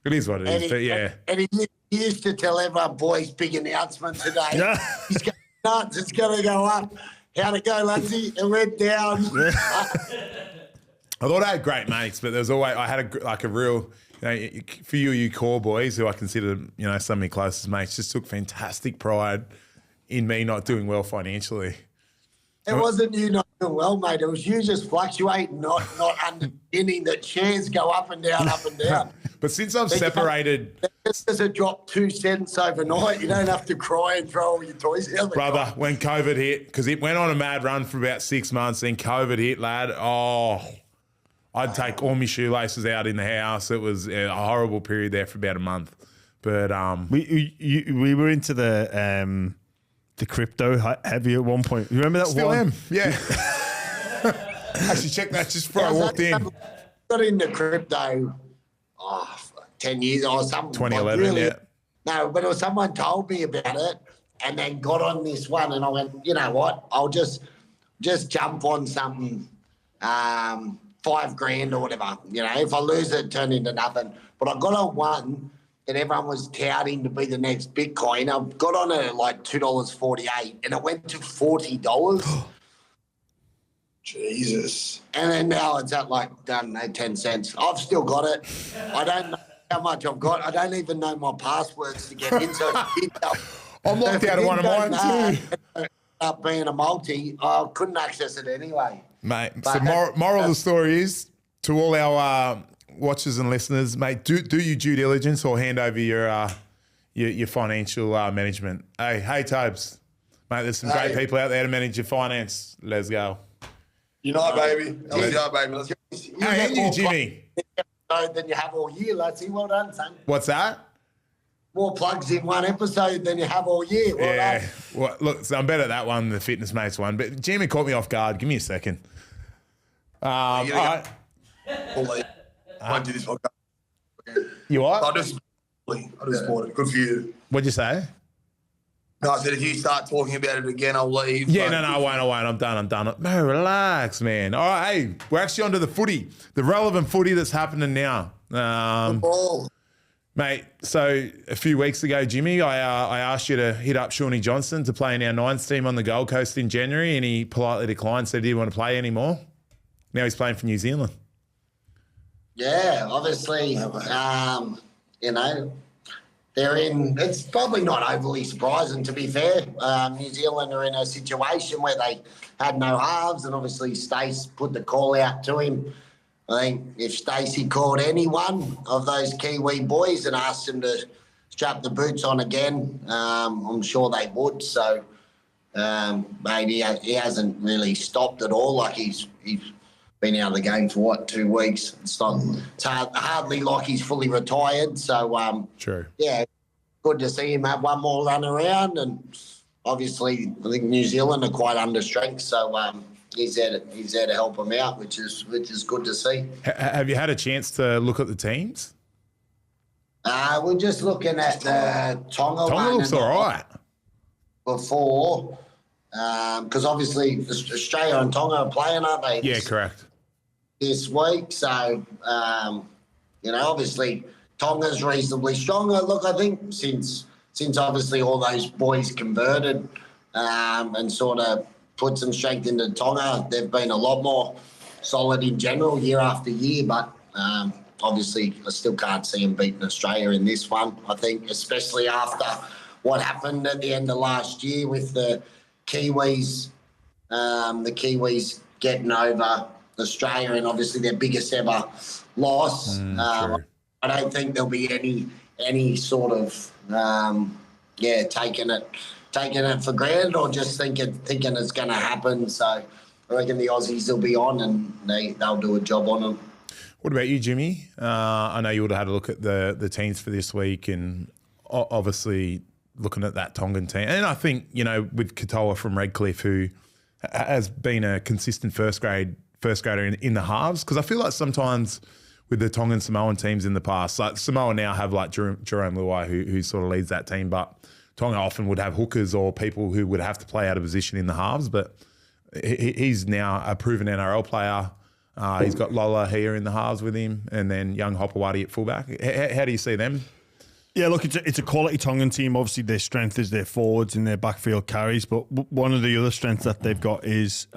it is what it is. But yeah. And he used to tell everyone, boys, big announcement today. He's going nuts. It's going to go up. How'd it go, Latsy? It went down. I thought I had great mates, but there was always, I had a real, for you core boys who I consider, some of my closest mates, just took fantastic pride in me not doing well financially. It wasn't you not doing well, mate. It was you just fluctuating, not understanding that shares go up and down, up and down. But since I've separated... This doesn't drop 2 cents overnight. You don't have to cry and throw all your toys out. Brother, when COVID hit, because it went on a mad run for about 6 months, then COVID hit, lad, I'd take all my shoelaces out in the house. It was a horrible period there for about a month. But we were into the crypto heavy at one point. You remember that Still one? Still am, yeah. Actually, check that just before I walked in. Got into crypto 10 years or something. 2011, really, yeah. No, but it was someone told me about it and then got on this one and I went, you know what, I'll just jump on something, $5,000 or whatever. If I lose it, turn into nothing. But I got on one that everyone was touting to be the next Bitcoin. I got on it at like $2.48 and it went to $40. Jesus. And then now it's at like, 10 cents. I've still got it. I don't know how much I've got. I don't even know my passwords to get in. So I'm locked out of one of mine too. Up being a multi, I couldn't access it anyway. Mate, so moral of the story is, to all our watchers and listeners, mate, do your due diligence or hand over your financial management. Hey, Tobes, mate, there's some great people out there to manage your finance. Let's go. Unite, baby. Let's go, baby. Let's go. Hey, and you, Jimmy. Than you have all year, Latsy. Well done, son. What's that? More plugs in one episode than you have all year. Well done. Well, look, so I'm better at that one than the Fitness Mates one. But Jimmy caught me off guard. Give me a second. All right. I won't do this podcast. You what? I'll just support it. Good for you. What'd you say? No, I said if you start talking about it again, I'll leave. Yeah, no, I won't. I'm done. No, relax, man. All right, hey, we're actually onto the footy, the relevant footy that's happening now. Mate, so a few weeks ago, Jimmy, I asked you to hit up Shawnee Johnson to play in our Nines team on the Gold Coast in January, and he politely declined, said he didn't want to play anymore. Now he's playing for New Zealand. Yeah, obviously, they're in. It's probably not overly surprising, to be fair. New Zealand are in a situation where they had no halves, and obviously Stace put the call out to him. I think if Stacey called any one of those Kiwi boys and asked him to strap the boots on again, I'm sure they would. So, maybe he hasn't really stopped at all. Like he's been out of the game for 2 weeks. It's hardly like he's fully retired. So, True. Yeah, good to see him have one more run around. And obviously, I think New Zealand are quite under strength. So, he's there to help them out, which is good to see. Have you had a chance to look at the teams? We're just looking at the Tonga one. Tonga looks all right. Before, because obviously Australia and Tonga are playing, aren't they? Yeah, correct. This week. So, obviously Tonga's reasonably stronger. Look, I think since obviously all those boys converted and sort of put some strength into Tonga, they've been a lot more solid in general year after year. But obviously, I still can't see them beating Australia in this one. I think, especially after what happened at the end of last year with the Kiwis getting over Australia and obviously their biggest ever loss. True. I don't think there'll be any sort of taking it for granted or just thinking it's going to happen. So I reckon the Aussies will be on and they'll do a job on them. What about you, Jimmy? I know you would have had a look at the teams for this week and obviously looking at that Tongan team. And I think, with Katoa from Redcliffe, who has been a consistent first grader in the halves, because I feel like sometimes with the Tongan Samoan teams in the past, like Samoa now have like Jerome Luai who sort of leads that team, but Tonga often would have hookers or people who would have to play out of position in the halves. But he's now a proven NRL player. He's got Lola here in the halves with him, and then young Hopewadi at fullback. How do you see them? Yeah, look, it's a quality Tongan team. Obviously, their strength is their forwards and their backfield carries. But one of the other strengths that they've got is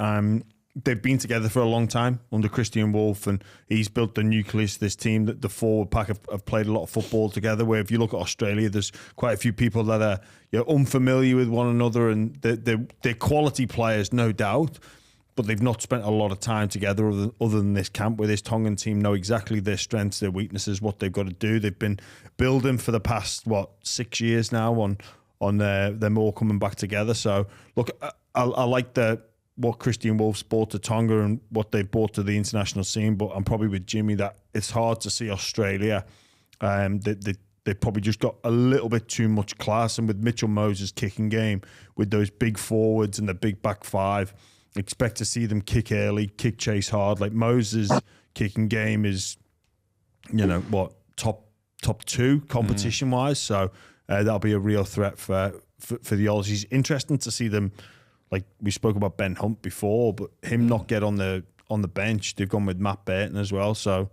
they've been together for a long time under Christian Wolf, and he's built the nucleus of this team. That the forward pack have played a lot of football together. Where if you look at Australia, there's quite a few people that are unfamiliar with one another, and they're quality players, no doubt. But they've not spent a lot of time together other than this camp, where this Tongan team know exactly their strengths, their weaknesses, what they've got to do. They've been building for the past, 6 years now on them all coming back together. So, look, I like what Christian Wolf's brought to Tonga and what they've brought to the international scene, but I'm probably with Jimmy that it's hard to see Australia. They probably just got a little bit too much class, and with Mitchell Moses' kicking game, with those big forwards and the big back five, expect to see them kick early, kick chase hard. Like Moses' kicking game is, top two competition wise. So that'll be a real threat for the Aussies. Interesting to see them. Like we spoke about Ben Hunt before, but him not get on the bench. They've gone with Matt Burton as well. So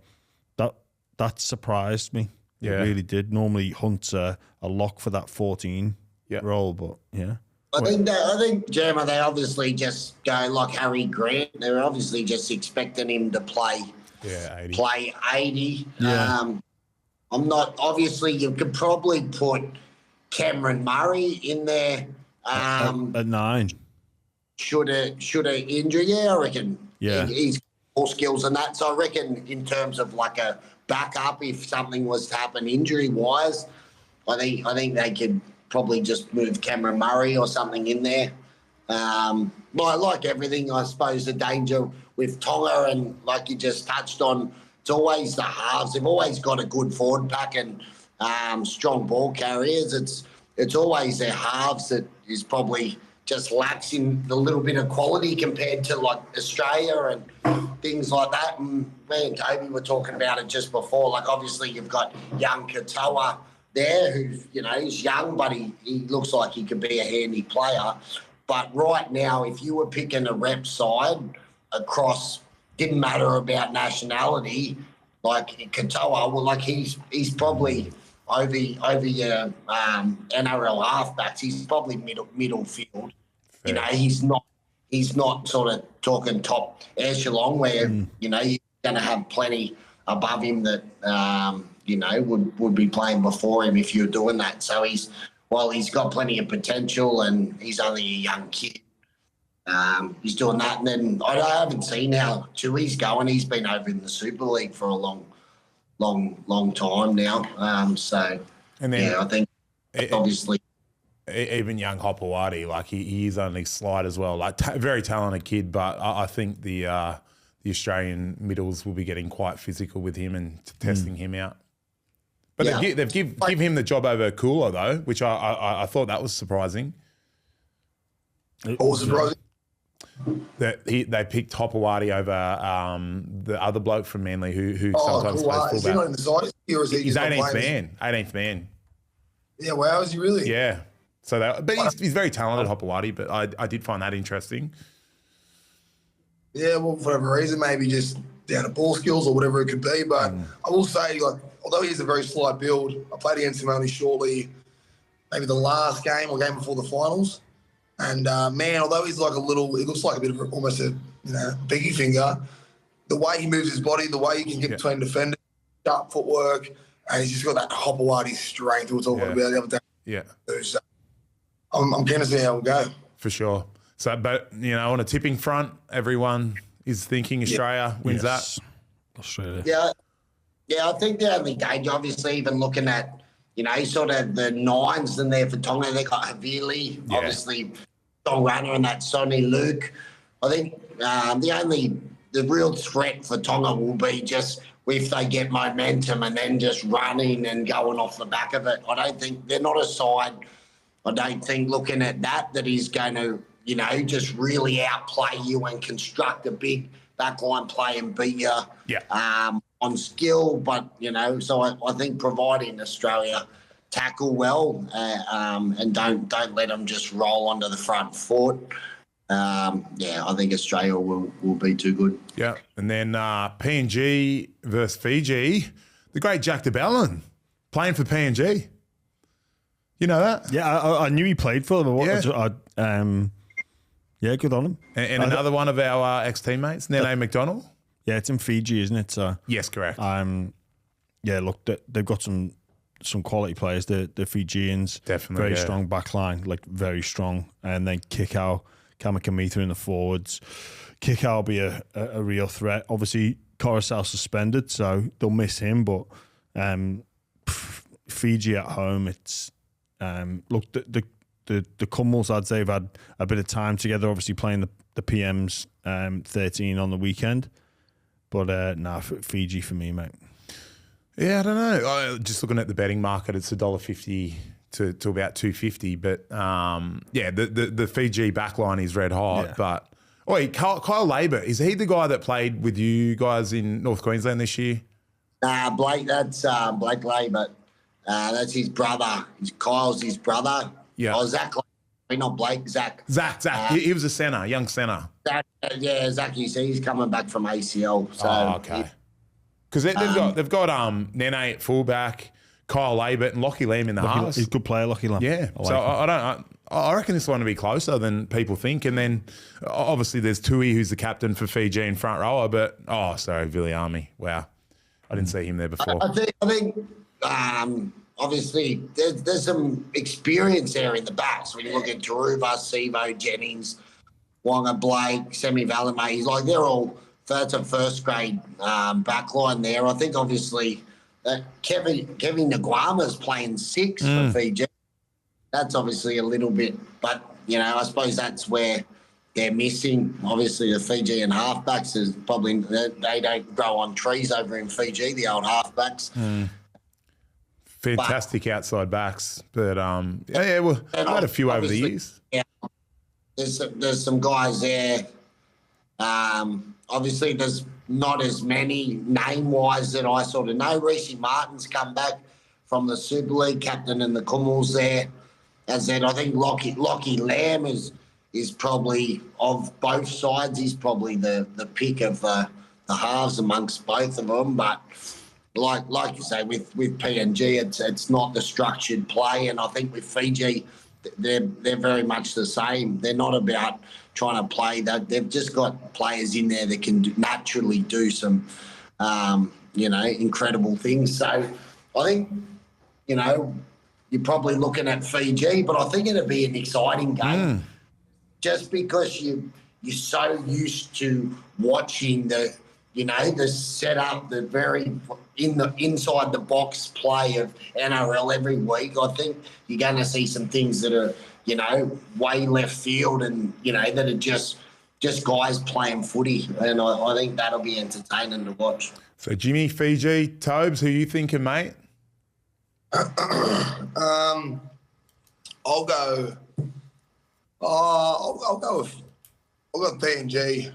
that surprised me. Yeah. It really did. Normally Hunt's a lock for that 14 role, but yeah. I think, Gemma, they obviously just go like Harry Grant. They're obviously just expecting him to play 80. Play 80. Yeah. I'm not. Obviously, you could probably put Cameron Murray in there. At 9. Should a injury? Yeah, I reckon. Yeah. He's more skills than that. So I reckon in terms of like a backup if something was to happen injury-wise. I think they could probably just move Cameron Murray or something in there. Like everything, I suppose the danger with Tonga, and like you just touched on, it's always the halves. They've always got a good forward pack and strong ball carriers. It's always their halves that is probably just lacks in a little bit of quality compared to like Australia and things like that. And me and Toby were talking about it just before. Like obviously you've got young Katoa there who's, he's young, but he looks like he could be a handy player. But right now, if you were picking a rep side across, didn't matter about nationality, like Katoa, well, like he's probably over your NRL halfbacks. He's probably middle field. Fair. He's not sort of talking top echelon where you're going to have plenty above him that would be playing before him if you're doing that. So he's got plenty of potential and he's only a young kid. He's doing that, and then I haven't seen how Tui's going. He's been over in the Super League for a long time now. And then I think obviously even young Hopewadi, like he is only slight as well. Like very talented kid, but I think the Australian middles will be getting quite physical with him and testing him out. But they've give him the job over Kula though, which I thought that was surprising. What was surprising? That they picked Hopewadi over the other bloke from Manly who sometimes plays fullback. Is he not in the side? Or is he He's just 18th man. Yeah, wow, is he really? Yeah. So he's very talented, Hopewadi, but I did find that interesting. Yeah, well, for whatever reason, maybe just down to ball skills or whatever it could be. But I will say, like, although he has a very slight build, I played against him only shortly, maybe the last game or game before the finals. And, man, although he's like he looks like a bit of almost a, biggie finger, the way he moves his body, the way he can get between defenders, sharp footwork, and he's just got that Hopewadi strength we were talking about the other day. Yeah. So I'm keen to see how it'll go. For sure. So, but, on a tipping front, everyone is thinking Australia wins that. Australia. Yeah, I think the only danger, obviously, even looking at, sort of the nines in there for Tonga, they got Havili, obviously, Don Runner and that Sonny Luke. I think the real threat for Tonga will be just if they get momentum and then just running and going off the back of it. I don't think they're not a side. I don't think looking at that is going to, just really outplay you and construct a big backline play and beat you on skill. But, so I think providing Australia tackle well and don't let them just roll onto the front foot. I think Australia will be too good. Yeah. And then PNG versus Fiji, the great Jack de Belin playing for PNG. You know that? Yeah, I knew he played for them. Yeah, good on him. And another one of our ex-teammates, Nene McDonald. Yeah, it's in Fiji, isn't it? So yes, correct. Look, they've got some quality players. The Fijians, definitely very strong back line, like very strong. And then Kikau, Kamikamitha in the forwards. Kikau will be a real threat. Obviously, Coruscant suspended, so they'll miss him. But Fiji at home, it's look the Cummels lads, they've had a bit of time together. Obviously, playing the PMs 13 on the weekend. But Fiji for me, mate. Yeah, I don't know. Just looking at the betting market, it's $1.50 to about $2.50. But the Fiji backline is red hot. Yeah. But Kyle Labour, is he the guy that played with you guys in North Queensland this year? Blake, that's Blake Labour. That's his brother. Kyle's his brother. Yeah. Oh, Zach, not Blake, Zach. Zach. He was a centre, young centre. Zach, you see, he's coming back from ACL. So okay. Because they've got Nene at fullback, Kyle Labour and Lockie Lamb in the halves. He's a good player, Lockie Lamb. Yeah. I reckon this one will be closer than people think. And then obviously there's Tui, who's the captain for Fiji in front rower. But Viliami. Wow, I didn't see him there before. I think obviously there's some experience there in the backs. When you look at Taruva, Sivo, Jennings, Wonga, Blake, Semi Valame, they're all that's a first grade backline there. I think obviously Kevin Nguama's playing 6 for Fiji. That's obviously a little bit, but I suppose that's where they're missing. Obviously, the Fijian halfbacks is probably they don't grow on trees over in Fiji. The old halfbacks. Fantastic outside backs, but well, I've had a few over the years. Yeah, there's some guys there. Obviously, there's not as many name-wise that I sort of know. Reece Martin's come back from the Super League, captain in the Cummels there. As I said, I think Lockie Lamb is probably, of both sides, he's probably the pick of the halves amongst both of them. But like you say, with PNG, it's not the structured play, and I think with Fiji, they're very much the same. They're not about trying to play that. They've just got players in there that can naturally do some, incredible things. So I think, you're probably looking at Fiji, but I think it'll be an exciting game just because you're so used to watching the setup, the very inside the box play of NRL every week. I think you're going to see some things that are, way left field and, that are just guys playing footy. And I think that'll be entertaining to watch. So Jimmy, Fiji, Tobes, who you thinking, mate? I'll go with PNG.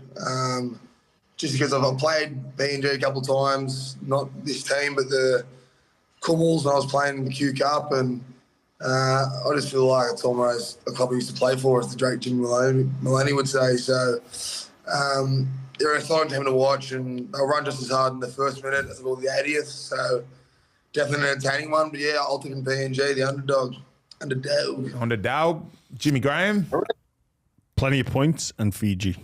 Just because I've played PNG a couple of times, not this team, but the Cummels when I was playing in the Q Cup, and I just feel like it's almost a club I used to play for, as the Drake Jimmy Maloney would say. So they're an exciting team to watch, and they'll run just as hard in the first minute as well the 80th. So definitely an entertaining one. But yeah, I'll take PNG, the underdog. Underdog. Jimmy Graham. Plenty of points and Fiji.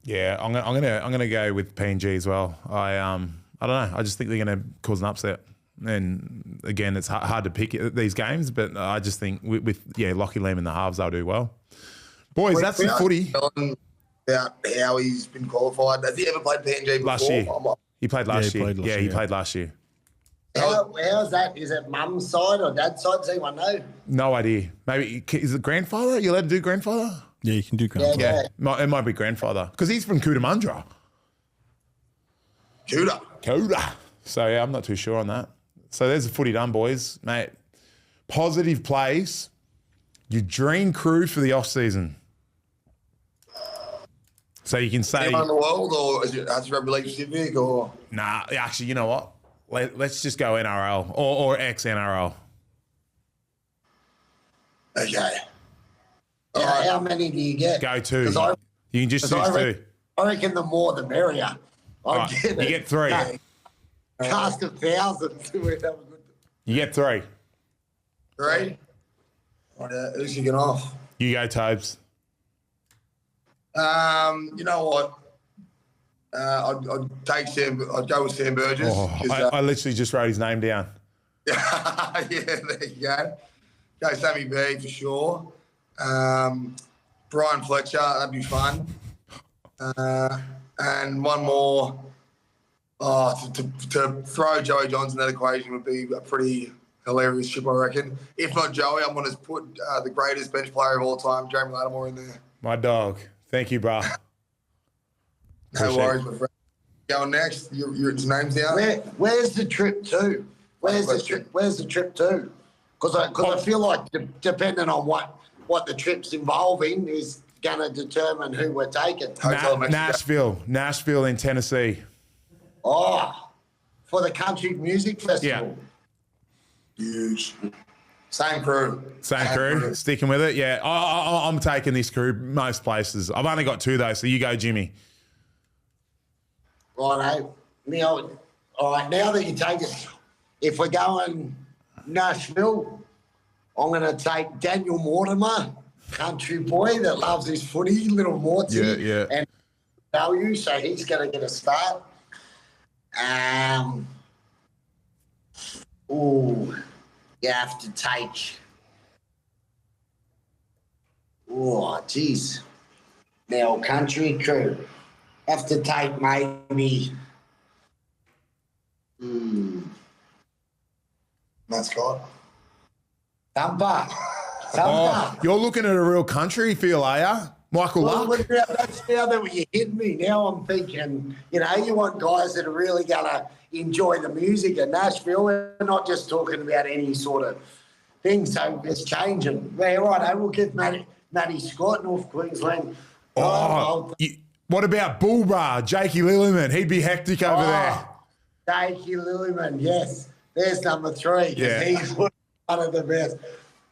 Yeah, I'm gonna go with PNG as well. I don't know. I just think they're gonna cause an upset. And again, it's hard to pick these games, but I just think with Lockie Lamb in the halves, they'll do well. Boys, that's the footy. About how he's been qualified. Has he ever played PNG before? Last year. He played last year. He played last year. How's that? Is it mum's side or dad's side? Does anyone know? No idea. Maybe is it grandfather? You allowed to do grandfather? Yeah, you can do grandfather. Yeah. It might be grandfather because he's from Cootamundra. Cooda. So yeah, I'm not too sure on that. So there's the footy done, boys, mate. Positive plays. Your dream crew for the off season. So you can say anyone in the world, or is it has rugby league specific, or nah? Actually, you know what? Let's just go NRL or ex NRL. Okay. How many do you get? Go 2. You can just choose 2. I reckon the more the merrier. You get 3. Cast 1,000. You get 3. 3? Who's kicking off? You go, Tobes. You know what? I'd take Sam. I'd go with Sam Burgess. I literally just wrote his name down. Yeah, there you go. Go Sammy B for sure. Brian Fletcher, that'd be fun. And one more. To throw Joey Johnson in that equation would be a pretty hilarious trip, I reckon. If not Joey, I'm going to put the greatest bench player of all time, Jamie Lattimore, in there. My dog. Thank you, bro. No worries, my friend. Going next, your name's down. Where's the trip to? Where's the trip to? Because I feel like depending on what the trip's involving is going to determine who we're taking. Nashville in Tennessee. Oh, for the country music festival. Yeah. Huge. Same crew. Same crew. Sticking with it. Yeah, I'm taking this crew most places. I've only got 2 though, so you go, Jimmy. Righto. Now, all right. Now that you take it, if we're going Nashville, I'm going to take Daniel Mortimer, country boy that loves his footy, little Morty, and value. So he's going to get a start. You have to take. Oh, geez. Now, country crew. have to take maybe. Mascot. Thumper. Oh, you're looking at a real country feel, are you? Michael Well, Luck? that's now that you hit me. Now I'm thinking, you want guys that are really going to enjoy the music in Nashville. We're not just talking about any sort of thing, so it's changing. Yeah, right, we'll give Matty Scott, North Queensland. What about Bullbra, Jakey Lilliman? He'd be hectic over there. Jakey Lilliman, yes. There's number 3. Yeah. He's one of the best.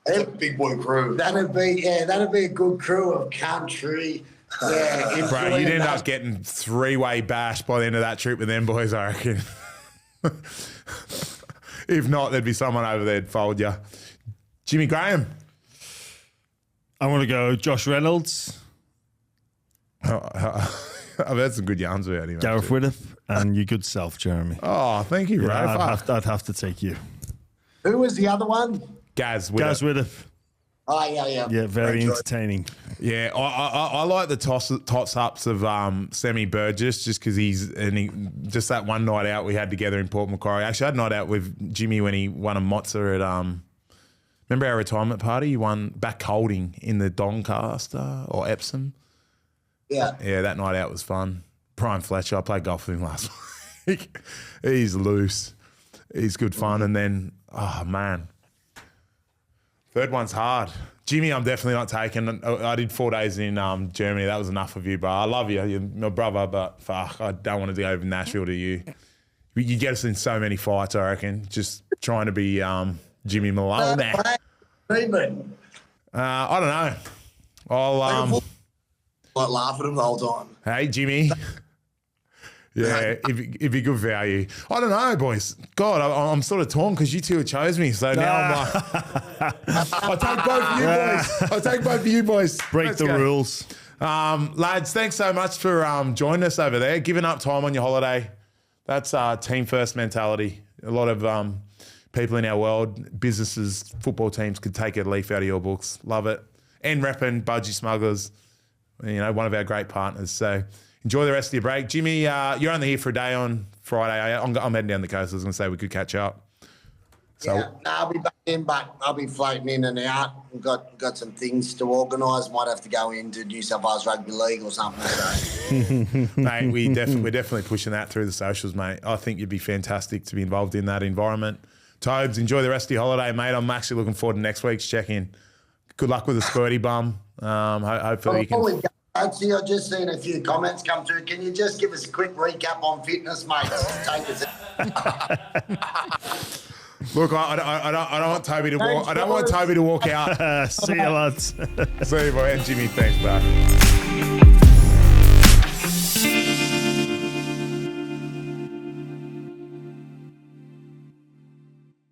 It's a big boy crew. That'd be a good crew of country. Yeah, Bro, you'd end up getting 3-way bashed by the end of that trip with them boys, I reckon. If not, there'd be someone over there that'd fold you. Jimmy Graham. I want to go Josh Reynolds, I've had some good yarns about him. Gareth Whittup, and your good self, Jeremy. Oh, thank you, bro. I'd have to take you. Who was the other one? Gaz Whittup. Oh, yeah. Yeah, very entertaining. Yeah, I like the toss-ups of Sammy Burgess just because just that one night out we had together in Port Macquarie. Actually, I had a night out with Jimmy when he won a Mozza at remember our retirement party? He won back holding in the Doncaster or Epsom. Yeah. Yeah, that night out was fun. Prime Fletcher, I played golf with him last week. He's loose. He's good fun. And then, oh, man. Third one's hard. Jimmy, I'm definitely not taking. I did 4 days in Germany. That was enough of you, bro. I love you. You're my brother, but fuck, I don't want to go over Nashville to you. You get us in so many fights, I reckon. Just trying to be Jimmy Maloney. I don't know. I'll Like laugh at him the whole time. Hey, Jimmy. Yeah, it'd be good value. I don't know, boys. God, I'm sort of torn because you two have chose me. So now I'm like, I'll take both of you boys. I'll take both of you boys. Break the rules. Lads, thanks so much for joining us over there, giving up time on your holiday. That's team first mentality. A lot of people in our world, businesses, football teams could take a leaf out of your books. Love it. And repping Budgie Smugglers, one of our great partners. So enjoy the rest of your break. Jimmy, you're only here for a day on Friday. I'm heading down the coast. I was going to say we could catch up. So No, I'll be back in, but I'll be floating in and out. We've got some things to organise. Might have to go into New South Wales Rugby League or something. So. mate, we're definitely pushing that through the socials, mate. I think you'd be fantastic to be involved in that environment. Tobes, enjoy the rest of your holiday, mate. I'm actually looking forward to next week's check-in. Good luck with the squirty bum. Hopefully you can... Latsy, I've just seen a few comments come through. Can you just give us a quick recap on fitness, mate? Take us Look, I don't want Toby to walk. I don't want Toby to walk out. See you, lads. See you, boy. And Jimmy, thanks, bro.